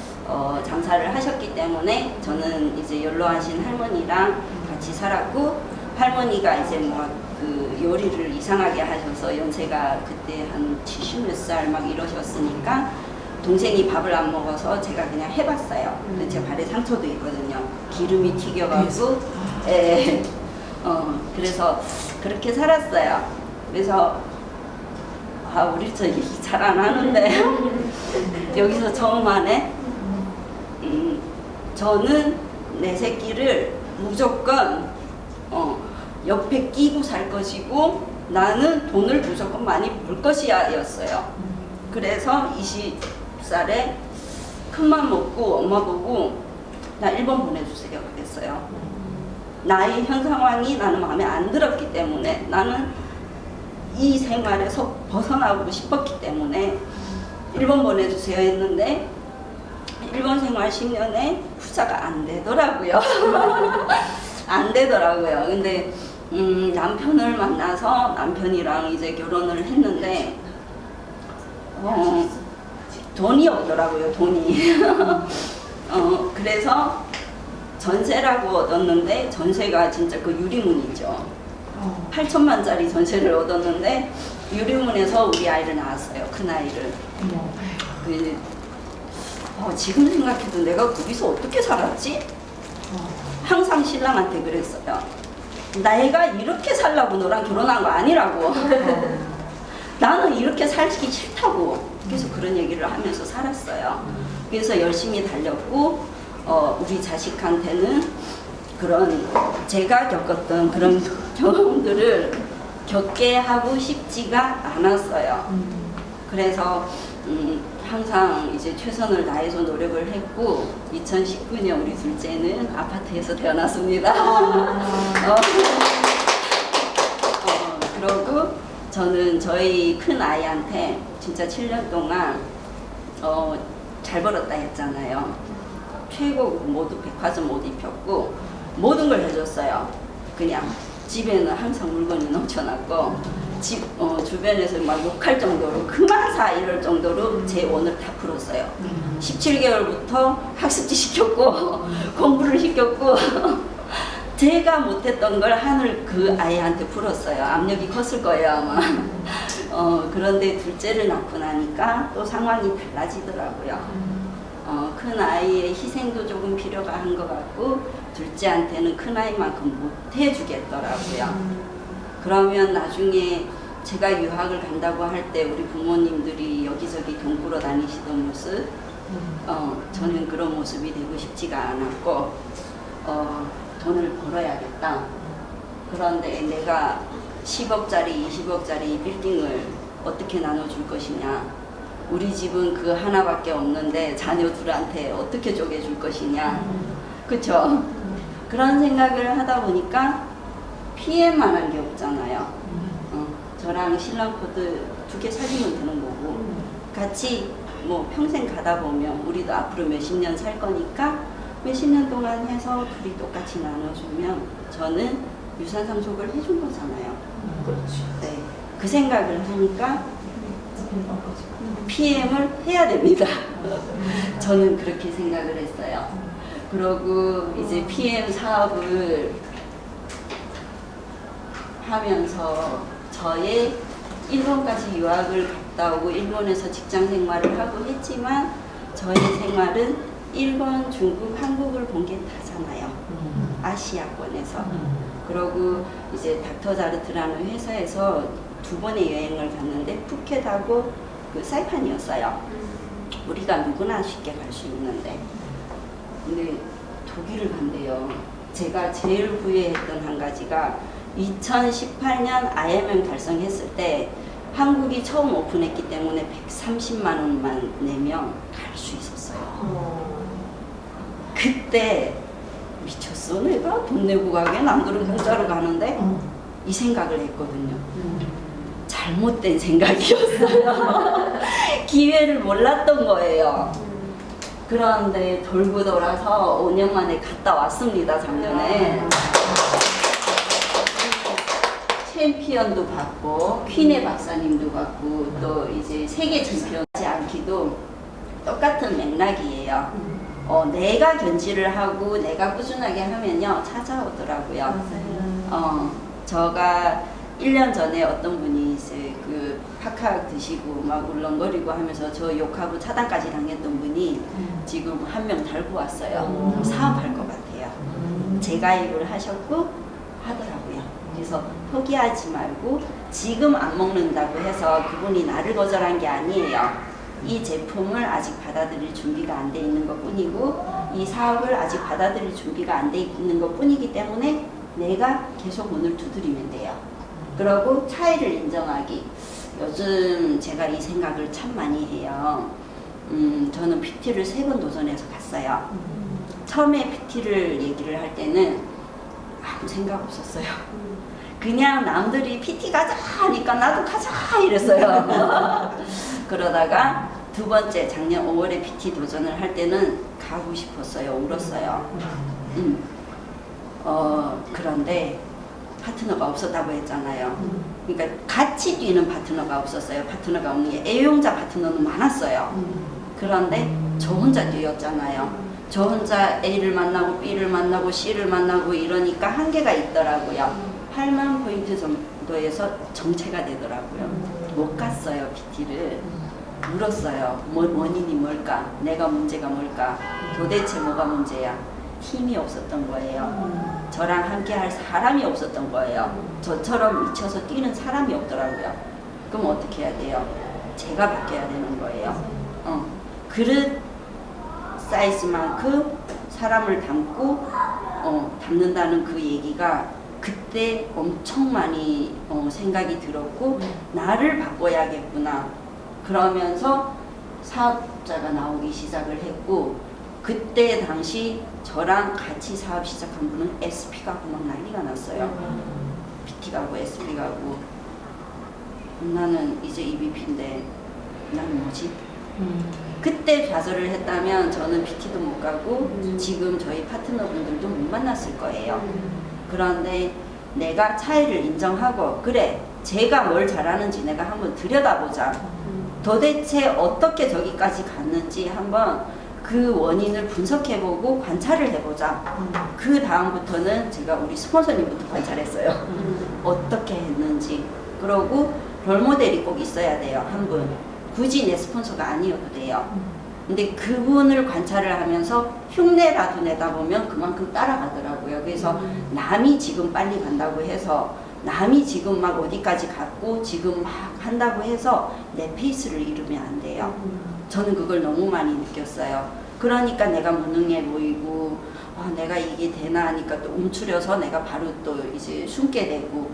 장사를 하셨기 때문에 저는 이제 연로하신 할머니랑 같이 살았고, 할머니가 이제 뭐 그 요리를 이상하게 하셔서 연세가 그때 한 70 몇 살 막 이러셨으니까 동생이 밥을 안 먹어서 제가 그냥 해봤어요. 근데 제 발에 상처도 있거든요. 기름이 튀겨가지고. 예. 그래서 그렇게 살았어요. 그래서 우리 저 얘기 잘 안 하는데 여기서 처음 하네. 저는 내 새끼를 무조건 옆에 끼고 살 것이고 나는 돈을 무조건 많이 벌 것이야 였어요. 그래서 20살에 큰맘 먹고 엄마 보고 나 일본 보내주세요 그랬어요. 나의 현 상황이 나는 마음에 안 들었기 때문에, 나는 이 생활에서 벗어나고 싶었기 때문에 일본 보내주세요 했는데 일본 생활 10년에 후자가 안 되더라고요. 안 되더라고요. 근데 남편을 만나서 남편이랑 이제 결혼을 했는데 돈이 없더라고요. 돈이. 그래서 전세라고 얻었는데 전세가 진짜 그 유리문이죠. 8천만짜리 전세를 얻었는데 유리문에서 우리 아이를 낳았어요. 큰 아이를. 지금 생각해도 내가 거기서 어떻게 살았지? 항상 신랑한테 그랬어요. 내가 이렇게 살라고 너랑 결혼한 거 아니라고. 나는 이렇게 살기 싫다고. 계속 그런 얘기를 하면서 살았어요. 그래서 열심히 달렸고 우리 자식한테는 그런 제가 겪었던 그런 경험들을 겪게 하고 싶지가 않았어요. 그래서 항상 이제 최선을 다해서 노력을 했고 2019년 우리 둘째는 아파트에서 태어났습니다. 그러고 저는 저희 큰 아이한테 진짜 7년 동안 잘 벌었다 했잖아요. 최고 모두 백화점 옷 입혔고 모든 걸 해줬어요. 그냥 집에는 항상 물건이 넘쳐났고 집 주변에서 막 욕할 정도로 그만 사 이럴 정도로 제 원을 다 풀었어요. 17개월부터 학습지 시켰고 공부를 시켰고 제가 못했던 걸 하늘 그 아이한테 풀었어요. 압력이 컸을 거예요 아마. 그런데 둘째를 낳고 나니까 또 상황이 달라지더라고요. 큰 아이의 희생도 조금 필요가 한 것 같고 둘째한테는 큰 아이만큼 못 해주겠더라고요. 그러면 나중에 제가 유학을 간다고 할 때 우리 부모님들이 여기저기 돈 꾸러 다니시던 모습, 저는 그런 모습이 되고 싶지가 않았고, 돈을 벌어야겠다. 그런데 내가 10억짜리, 20억짜리 빌딩을 어떻게 나눠줄 것이냐. 우리 집은 그 하나밖에 없는데 자녀들한테 어떻게 쪼개줄 것이냐. 그쵸? 그런 생각을 하다 보니까 PM만 한 게 없잖아요. 저랑 신랑 코드 2개 사귀면 되는 거고 같이 뭐 평생 가다 보면 우리도 앞으로 몇십 년 살 거니까 몇십 년 동안 해서 둘이 똑같이 나눠주면 저는 유산 상속을 해준 거잖아요. 그렇지. 네, 그 생각을 하니까 PM을 해야 됩니다. 저는 그렇게 생각을 했어요. 그러고 이제 PM 사업을 하면서 저의 일본까지 유학을 갔다 오고 일본에서 직장 생활을 하고 했지만 저의 생활은 일본, 중국, 한국을 본 게 다잖아요. 아시아권에서. 그러고 이제 닥터자르트라는 회사에서 2번의 여행을 갔는데 푸켓하고 그 사이판이었어요. 우리가 누구나 쉽게 갈 수 있는데. 근데 독일을 간대요. 제가 제일 후회했던 한 가지가 2018년 IMM 달성했을 때 한국이 처음 오픈했기 때문에 130만 원만 내면 갈 수 있었어요. 그때 미쳤어 내가 돈 내고 가게 남들은 공짜로 가는데 이 생각을 했거든요. 잘못된 생각이었어요. 기회를 몰랐던 거예요. 그런데 돌고 돌아서 5년 만에 갔다 왔습니다. 작년에. 챔피언도 받고 퀸의 박사님도 받고 또 이제 세계 챔피언 하지 않기도 똑같은 맥락이에요. 내가 견지를 하고 내가 꾸준하게 하면요 찾아오더라고요. 제가 1년 전에 어떤 분이 이제 그 팍팍 드시고 막 울렁거리고 하면서 저 욕하고 차단까지 당했던 분이 지금 한 명 달고 왔어요. 사업할 것 같아요. 재가입을 하셨고 하더라고요. 그래서 포기하지 말고 지금 안 먹는다고 해서 그분이 나를 거절한 게 아니에요. 이 제품을 아직 받아들일 준비가 안 돼 있는 것 뿐이고 이 사업을 아직 받아들일 준비가 안 돼 있는 것 뿐이기 때문에 내가 계속 문을 두드리면 돼요. 그러고 차이를 인정하기. 요즘 제가 이 생각을 참 많이 해요. 저는 PT를 3번 도전해서 갔어요. 처음에 PT를 얘기를 할 때는 아무 생각 없었어요. 그냥 남들이 PT 가자 하니까 나도 가자 이랬어요. 그러다가 2번째 작년 5월에 PT 도전을 할 때는 가고 싶었어요. 울었어요. 그런데 파트너가 없었다고 했잖아요. 그러니까 같이 뛰는 파트너가 없었어요. 파트너가 없는 게 애용자 파트너는 많았어요. 그런데 저 혼자 뛰었잖아요. 저 혼자 A를 만나고 B를 만나고 C를 만나고 이러니까 한계가 있더라고요. 8만 포인트 정도에서 정체가 되더라고요. 못 갔어요, PT를. 물었어요. 원인이 뭘까? 내가 문제가 뭘까? 도대체 뭐가 문제야? 힘이 없었던 거예요. 저랑 함께 할 사람이 없었던 거예요. 저처럼 미쳐서 뛰는 사람이 없더라고요. 그럼 어떻게 해야 돼요? 제가 바뀌어야 되는 거예요. 그릇 사이즈만큼 사람을 담고 담는다는 그 얘기가 그때 엄청 많이 생각이 들었고 나를 바꿔야겠구나. 그러면서 사업자가 나오기 시작을 했고 그때 당시 저랑 같이 사업 시작한 분은 SP 가고 막 난리가 났어요. PT 가고 SP 가고 나는 이제 EVP인데 난 뭐지? 그때 좌절을 했다면 저는 PT도 못 가고 지금 저희 파트너분들도 못 만났을 거예요. 그런데 내가 차이를 인정하고 그래 제가 뭘 잘하는지 내가 한번 들여다보자. 도대체 어떻게 저기까지 갔는지 한번 그 원인을 분석해보고 관찰을 해보자. 그 다음부터는 제가 우리 스폰서님부터 관찰했어요. 어떻게 했는지. 그러고 롤모델이 꼭 있어야 돼요. 한 분. 굳이 내 스폰서가 아니어도 돼요. 근데 그분을 관찰을 하면서 흉내라도 내다 보면 그만큼 따라가더라고요. 그래서 남이 지금 빨리 간다고 해서 남이 지금 막 어디까지 갔고 지금 막 한다고 해서 내 페이스를 잃으면 안 돼요. 저는 그걸 너무 많이 느꼈어요. 그러니까 내가 무능해 보이고 내가 이게 되나 하니까 또 움츠려서 내가 바로 또 이제 숨게 되고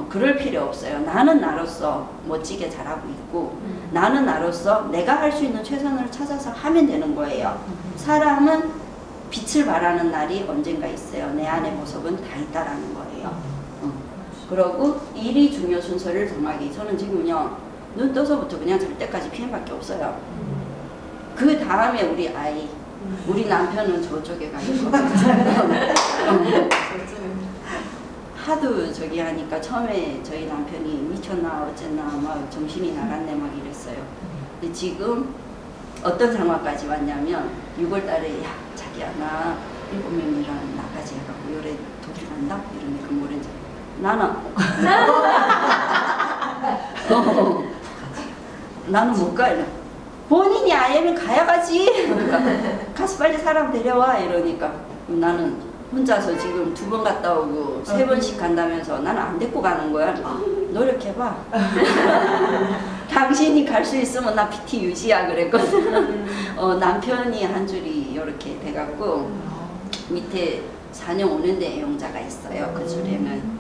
그럴 필요 없어요. 나는 나로서 멋지게 잘하고 있고 나는 나로서 내가 할 수 있는 최선을 찾아서 하면 되는 거예요. 사람은 빛을 발하는 날이 언젠가 있어요. 내 안의 모습은 다 있다라는 거예요. 그러고 일이 중요 순서를 정하기. 저는 지금요 눈 떠서부터 그냥 잘 때까지 PM밖에 없어요. 그 다음에 우리 아이, 우리 남편은 저쪽에 가 있고 하도 저기 하니까 처음에 저희 남편이 미쳤나 어쨌나 막 정신이 나갔네 막 이랬어요. 근데 지금 어떤 상황까지 왔냐면 6월 달에 야 자기야 나 7명이랑 나까지 해갖고 요래 독일 간다? 이러니까 뭐랬지? 나는 나는 못 가. 이래. 본인이 IM에 가야 가지. 그러니까 가서 빨리 사람 데려와 이러니까 나는 혼자서 지금 2번 갔다 오고 3번씩 간다면서 나는 안 데리고 가는 거야. 노력해봐. 당신이 갈 수 있으면 나 PT 유지야 그랬거든. 남편이 한 줄이 이렇게 돼갖고 밑에 4년 5년대 애용자가 있어요. 그 줄에는.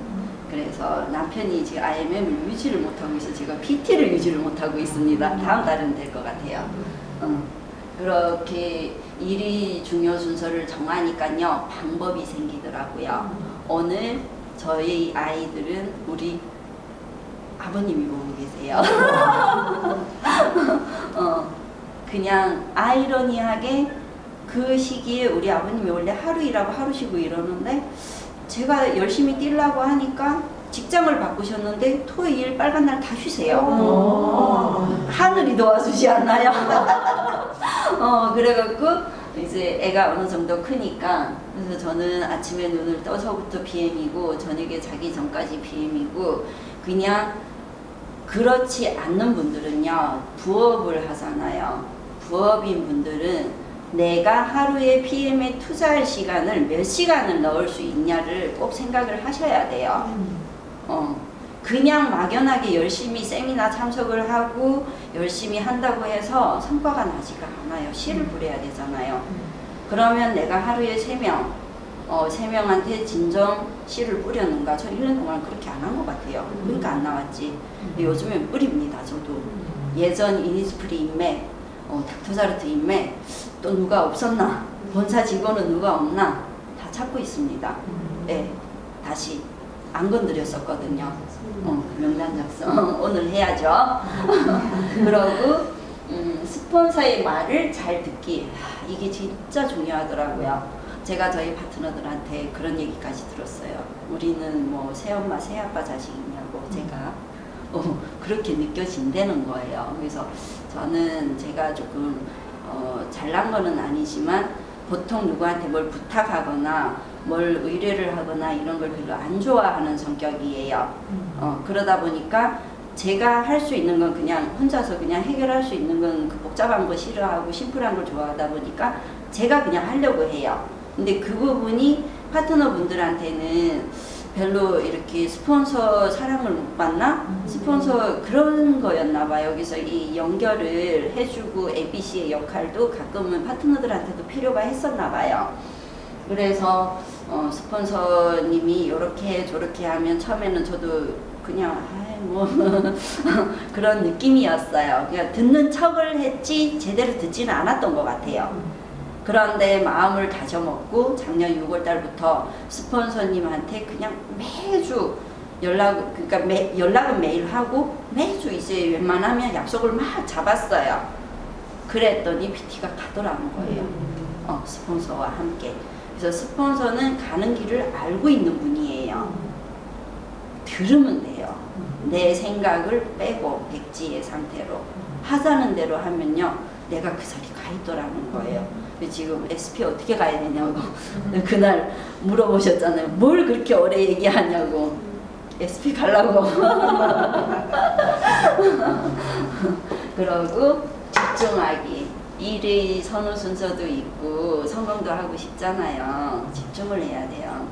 그래서 남편이 지금 IMM을 유지를 못하고 있어서 제가 PT를 유지를 못하고 있습니다. 다음 달은 될 것 같아요. 그렇게 일이 중요 순서를 정하니까요 방법이 생기더라고요. 오늘 저희 아이들은 우리 아버님이 보고 계세요. 그냥 아이러니하게 그 시기에 우리 아버님이 원래 하루 일하고 하루 쉬고 이러는데 제가 열심히 뛰려고 하니까 직장을 바꾸셨는데 토요일 빨간 날 다 쉬세요. 하늘이 도와주지 않나요? 그래갖고 이제 애가 어느 정도 크니까 그래서 저는 아침에 눈을 떠서부터 PM이고 저녁에 자기 전까지 PM이고 그냥 그렇지 않는 분들은요 부업을 하잖아요. 부업인 분들은 내가 하루에 PM에 투자할 시간을 몇 시간을 넣을 수 있냐를 꼭 생각을 하셔야 돼요. 그냥 막연하게 열심히 세미나 참석을 하고 열심히 한다고 해서 성과가 나지가 않아요. 씨를 뿌려야 되잖아요. 그러면 내가 하루에 3명, 3명한테 진정 씨를 뿌렸는가? 저 1년 동안 그렇게 안 한 것 같아요. 그러니까 안 나왔지. 요즘엔 뿌립니다. 저도. 예전 이니스프리 인맥, 닥터자르트 인맥, 또 누가 없었나? 본사 직원은 누가 없나? 다 찾고 있습니다. 네, 다시 안 건드렸었거든요. 명단 작성 오늘 해야죠. 그러고 스폰서의 말을 잘 듣기 이게 진짜 중요하더라고요. 제가 저희 파트너들한테 그런 얘기까지 들었어요. 우리는 뭐 새엄마 새아빠 자식이냐고 제가 그렇게 느껴진다는 거예요. 그래서 저는 제가 조금 잘난 거는 아니지만 보통 누구한테 뭘 부탁하거나 뭘 의뢰를 하거나 이런 걸 별로 안 좋아하는 성격이에요. 그러다 보니까 제가 할 수 있는 건 그냥 혼자서 그냥 해결할 수 있는 건 그 복잡한 거 싫어하고 심플한 걸 좋아하다 보니까 제가 그냥 하려고 해요. 근데 그 부분이 파트너분들한테는 별로 이렇게 스폰서 사랑을 못 받나? 스폰서 그런 거였나 봐요. 여기서 이 연결을 해주고 ABC의 역할도 가끔은 파트너들한테도 필요가 했었나 봐요. 그래서 스폰서님이 이렇게 저렇게 하면 처음에는 저도 그냥 뭐 그런 느낌이었어요. 그냥 듣는 척을 했지 제대로 듣지는 않았던 것 같아요. 그런데 마음을 다져먹고 작년 6월 달부터 스폰서님한테 그냥 매주 연락은 매일 하고 매주 이제 웬만하면 약속을 막 잡았어요. 그랬더니 PT가 가더라는 거예요. 스폰서와 함께. 그래서 스폰서는 가는 길을 알고 있는 분이에요. 들으면 돼요. 내 생각을 빼고 백지의 상태로 하자는 대로 하면요 내가 그 자리 가 있더라는 거예요. 지금 SP 어떻게 가야 되냐고 그날 물어보셨잖아요. 뭘 그렇게 오래 얘기하냐고. SP 가려고. 그러고 집중하기. 일의 선호 순서도 있고 성공도 하고 싶잖아요. 집중을 해야 돼요.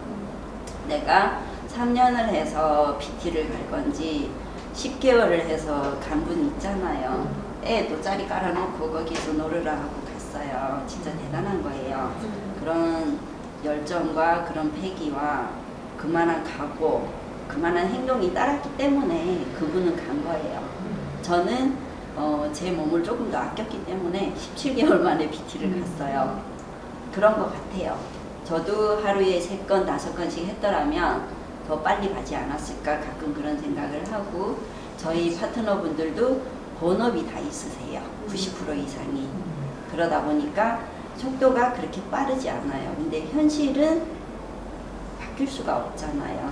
내가 3년을 해서 PT를 갈 건지 10개월을 해서 간 분 있잖아요. 애 돗자리 깔아놓고 거기서 놀으라 하고 갔어요. 진짜 대단한 거예요. 그런 열정과 그런 패기와 그만한 각오, 그만한 행동이 따랐기 때문에 그분은 간 거예요. 저는 제 몸을 조금 더 아꼈기 때문에 17개월 만에 PT를 갔어요. 그런 것 같아요. 저도 하루에 3건, 5건씩 했더라면 더 빨리 가지 않았을까 가끔 그런 생각을 하고, 저희 파트너분들도 본업이 다 있으세요. 90% 이상이. 그러다 보니까 속도가 그렇게 빠르지 않아요. 근데 현실은 바뀔 수가 없잖아요.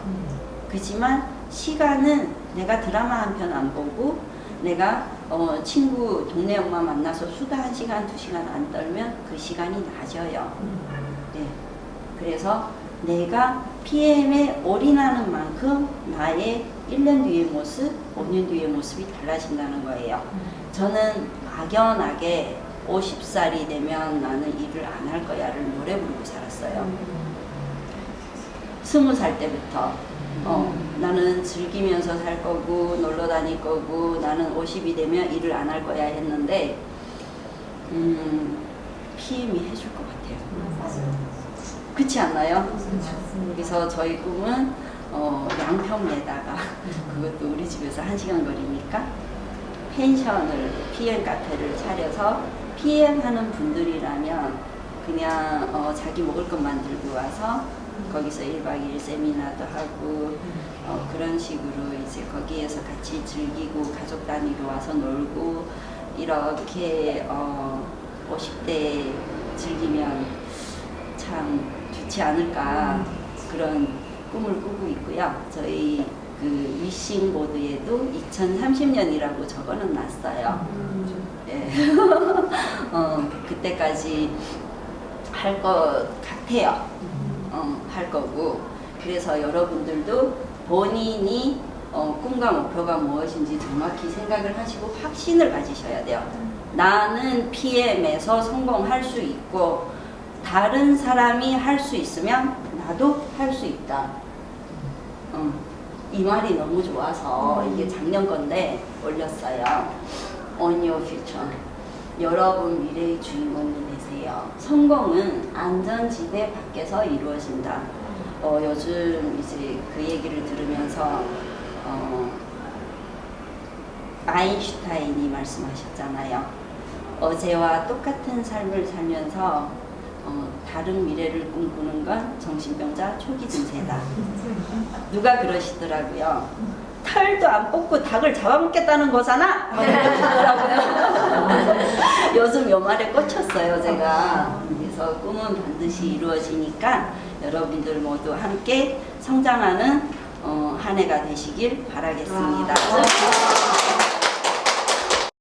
그지만 시간은 내가 드라마 한 편 안 보고 내가 친구 동네 엄마 만나서 수다 1시간, 2시간 안 떨면 그 시간이 낮아요. 네. 그래서 내가 PM에 올인하는 만큼 나의 1년 뒤의 모습, 5년 뒤의 모습이 달라진다는 거예요. 저는 막연하게 50살이 되면 나는 일을 안 할 거야를 노래 부르고 살았어요. 20살 때부터 나는 즐기면서 살 거고 놀러 다닐 거고 나는 50이 되면 일을 안 할 거야 했는데 PM이 해줄 것 같아요. 그렇지 않나요? 그래서 저희 꿈은 양평에다가 그것도 우리 집에서 1시간 거리니까 펜션을 PM 카페를 차려서 PM 하는 분들이라면 그냥 자기 먹을 것만 들고 와서 거기서 1박 2일 세미나도 하고 그런 식으로 이제 거기에서 같이 즐기고 가족 단위로 와서 놀고 이렇게 50대 즐기면 참 좋지 않을까 그런 꿈을 꾸고 있고요. 저희 그 위싱 보드에도 2030년이라고 적어는 놨어요. 예. 그때까지 할 것 같아요. 할 거고. 그래서 여러분들도 본인이 꿈과 목표가 무엇인지 정확히 생각을 하시고 확신을 가지셔야 돼요. 나는 PM에서 성공할 수 있고 다른 사람이 할 수 있으면 나도 할 수 있다. 이 말이 너무 좋아서 이게 작년 건데 올렸어요. On your future. 여러분 미래의 주인공이 되세요. 성공은 안전지대 밖에서 이루어진다. 요즘 이제 그 얘기를 들으면서 아인슈타인이 말씀하셨잖아요. 어제와 똑같은 삶을 살면서 다른 미래를 꿈꾸는 건 정신병자 초기 증세다. 누가 그러시더라고요. 털도 안 뽑고 닭을 잡아먹겠다는 거잖아. 그러시더라고요. 요즘 요 말에 꽂혔어요, 제가. 그래서 꿈은 반드시 이루어지니까 여러분들 모두 함께 성장하는 한 해가 되시길 바라겠습니다.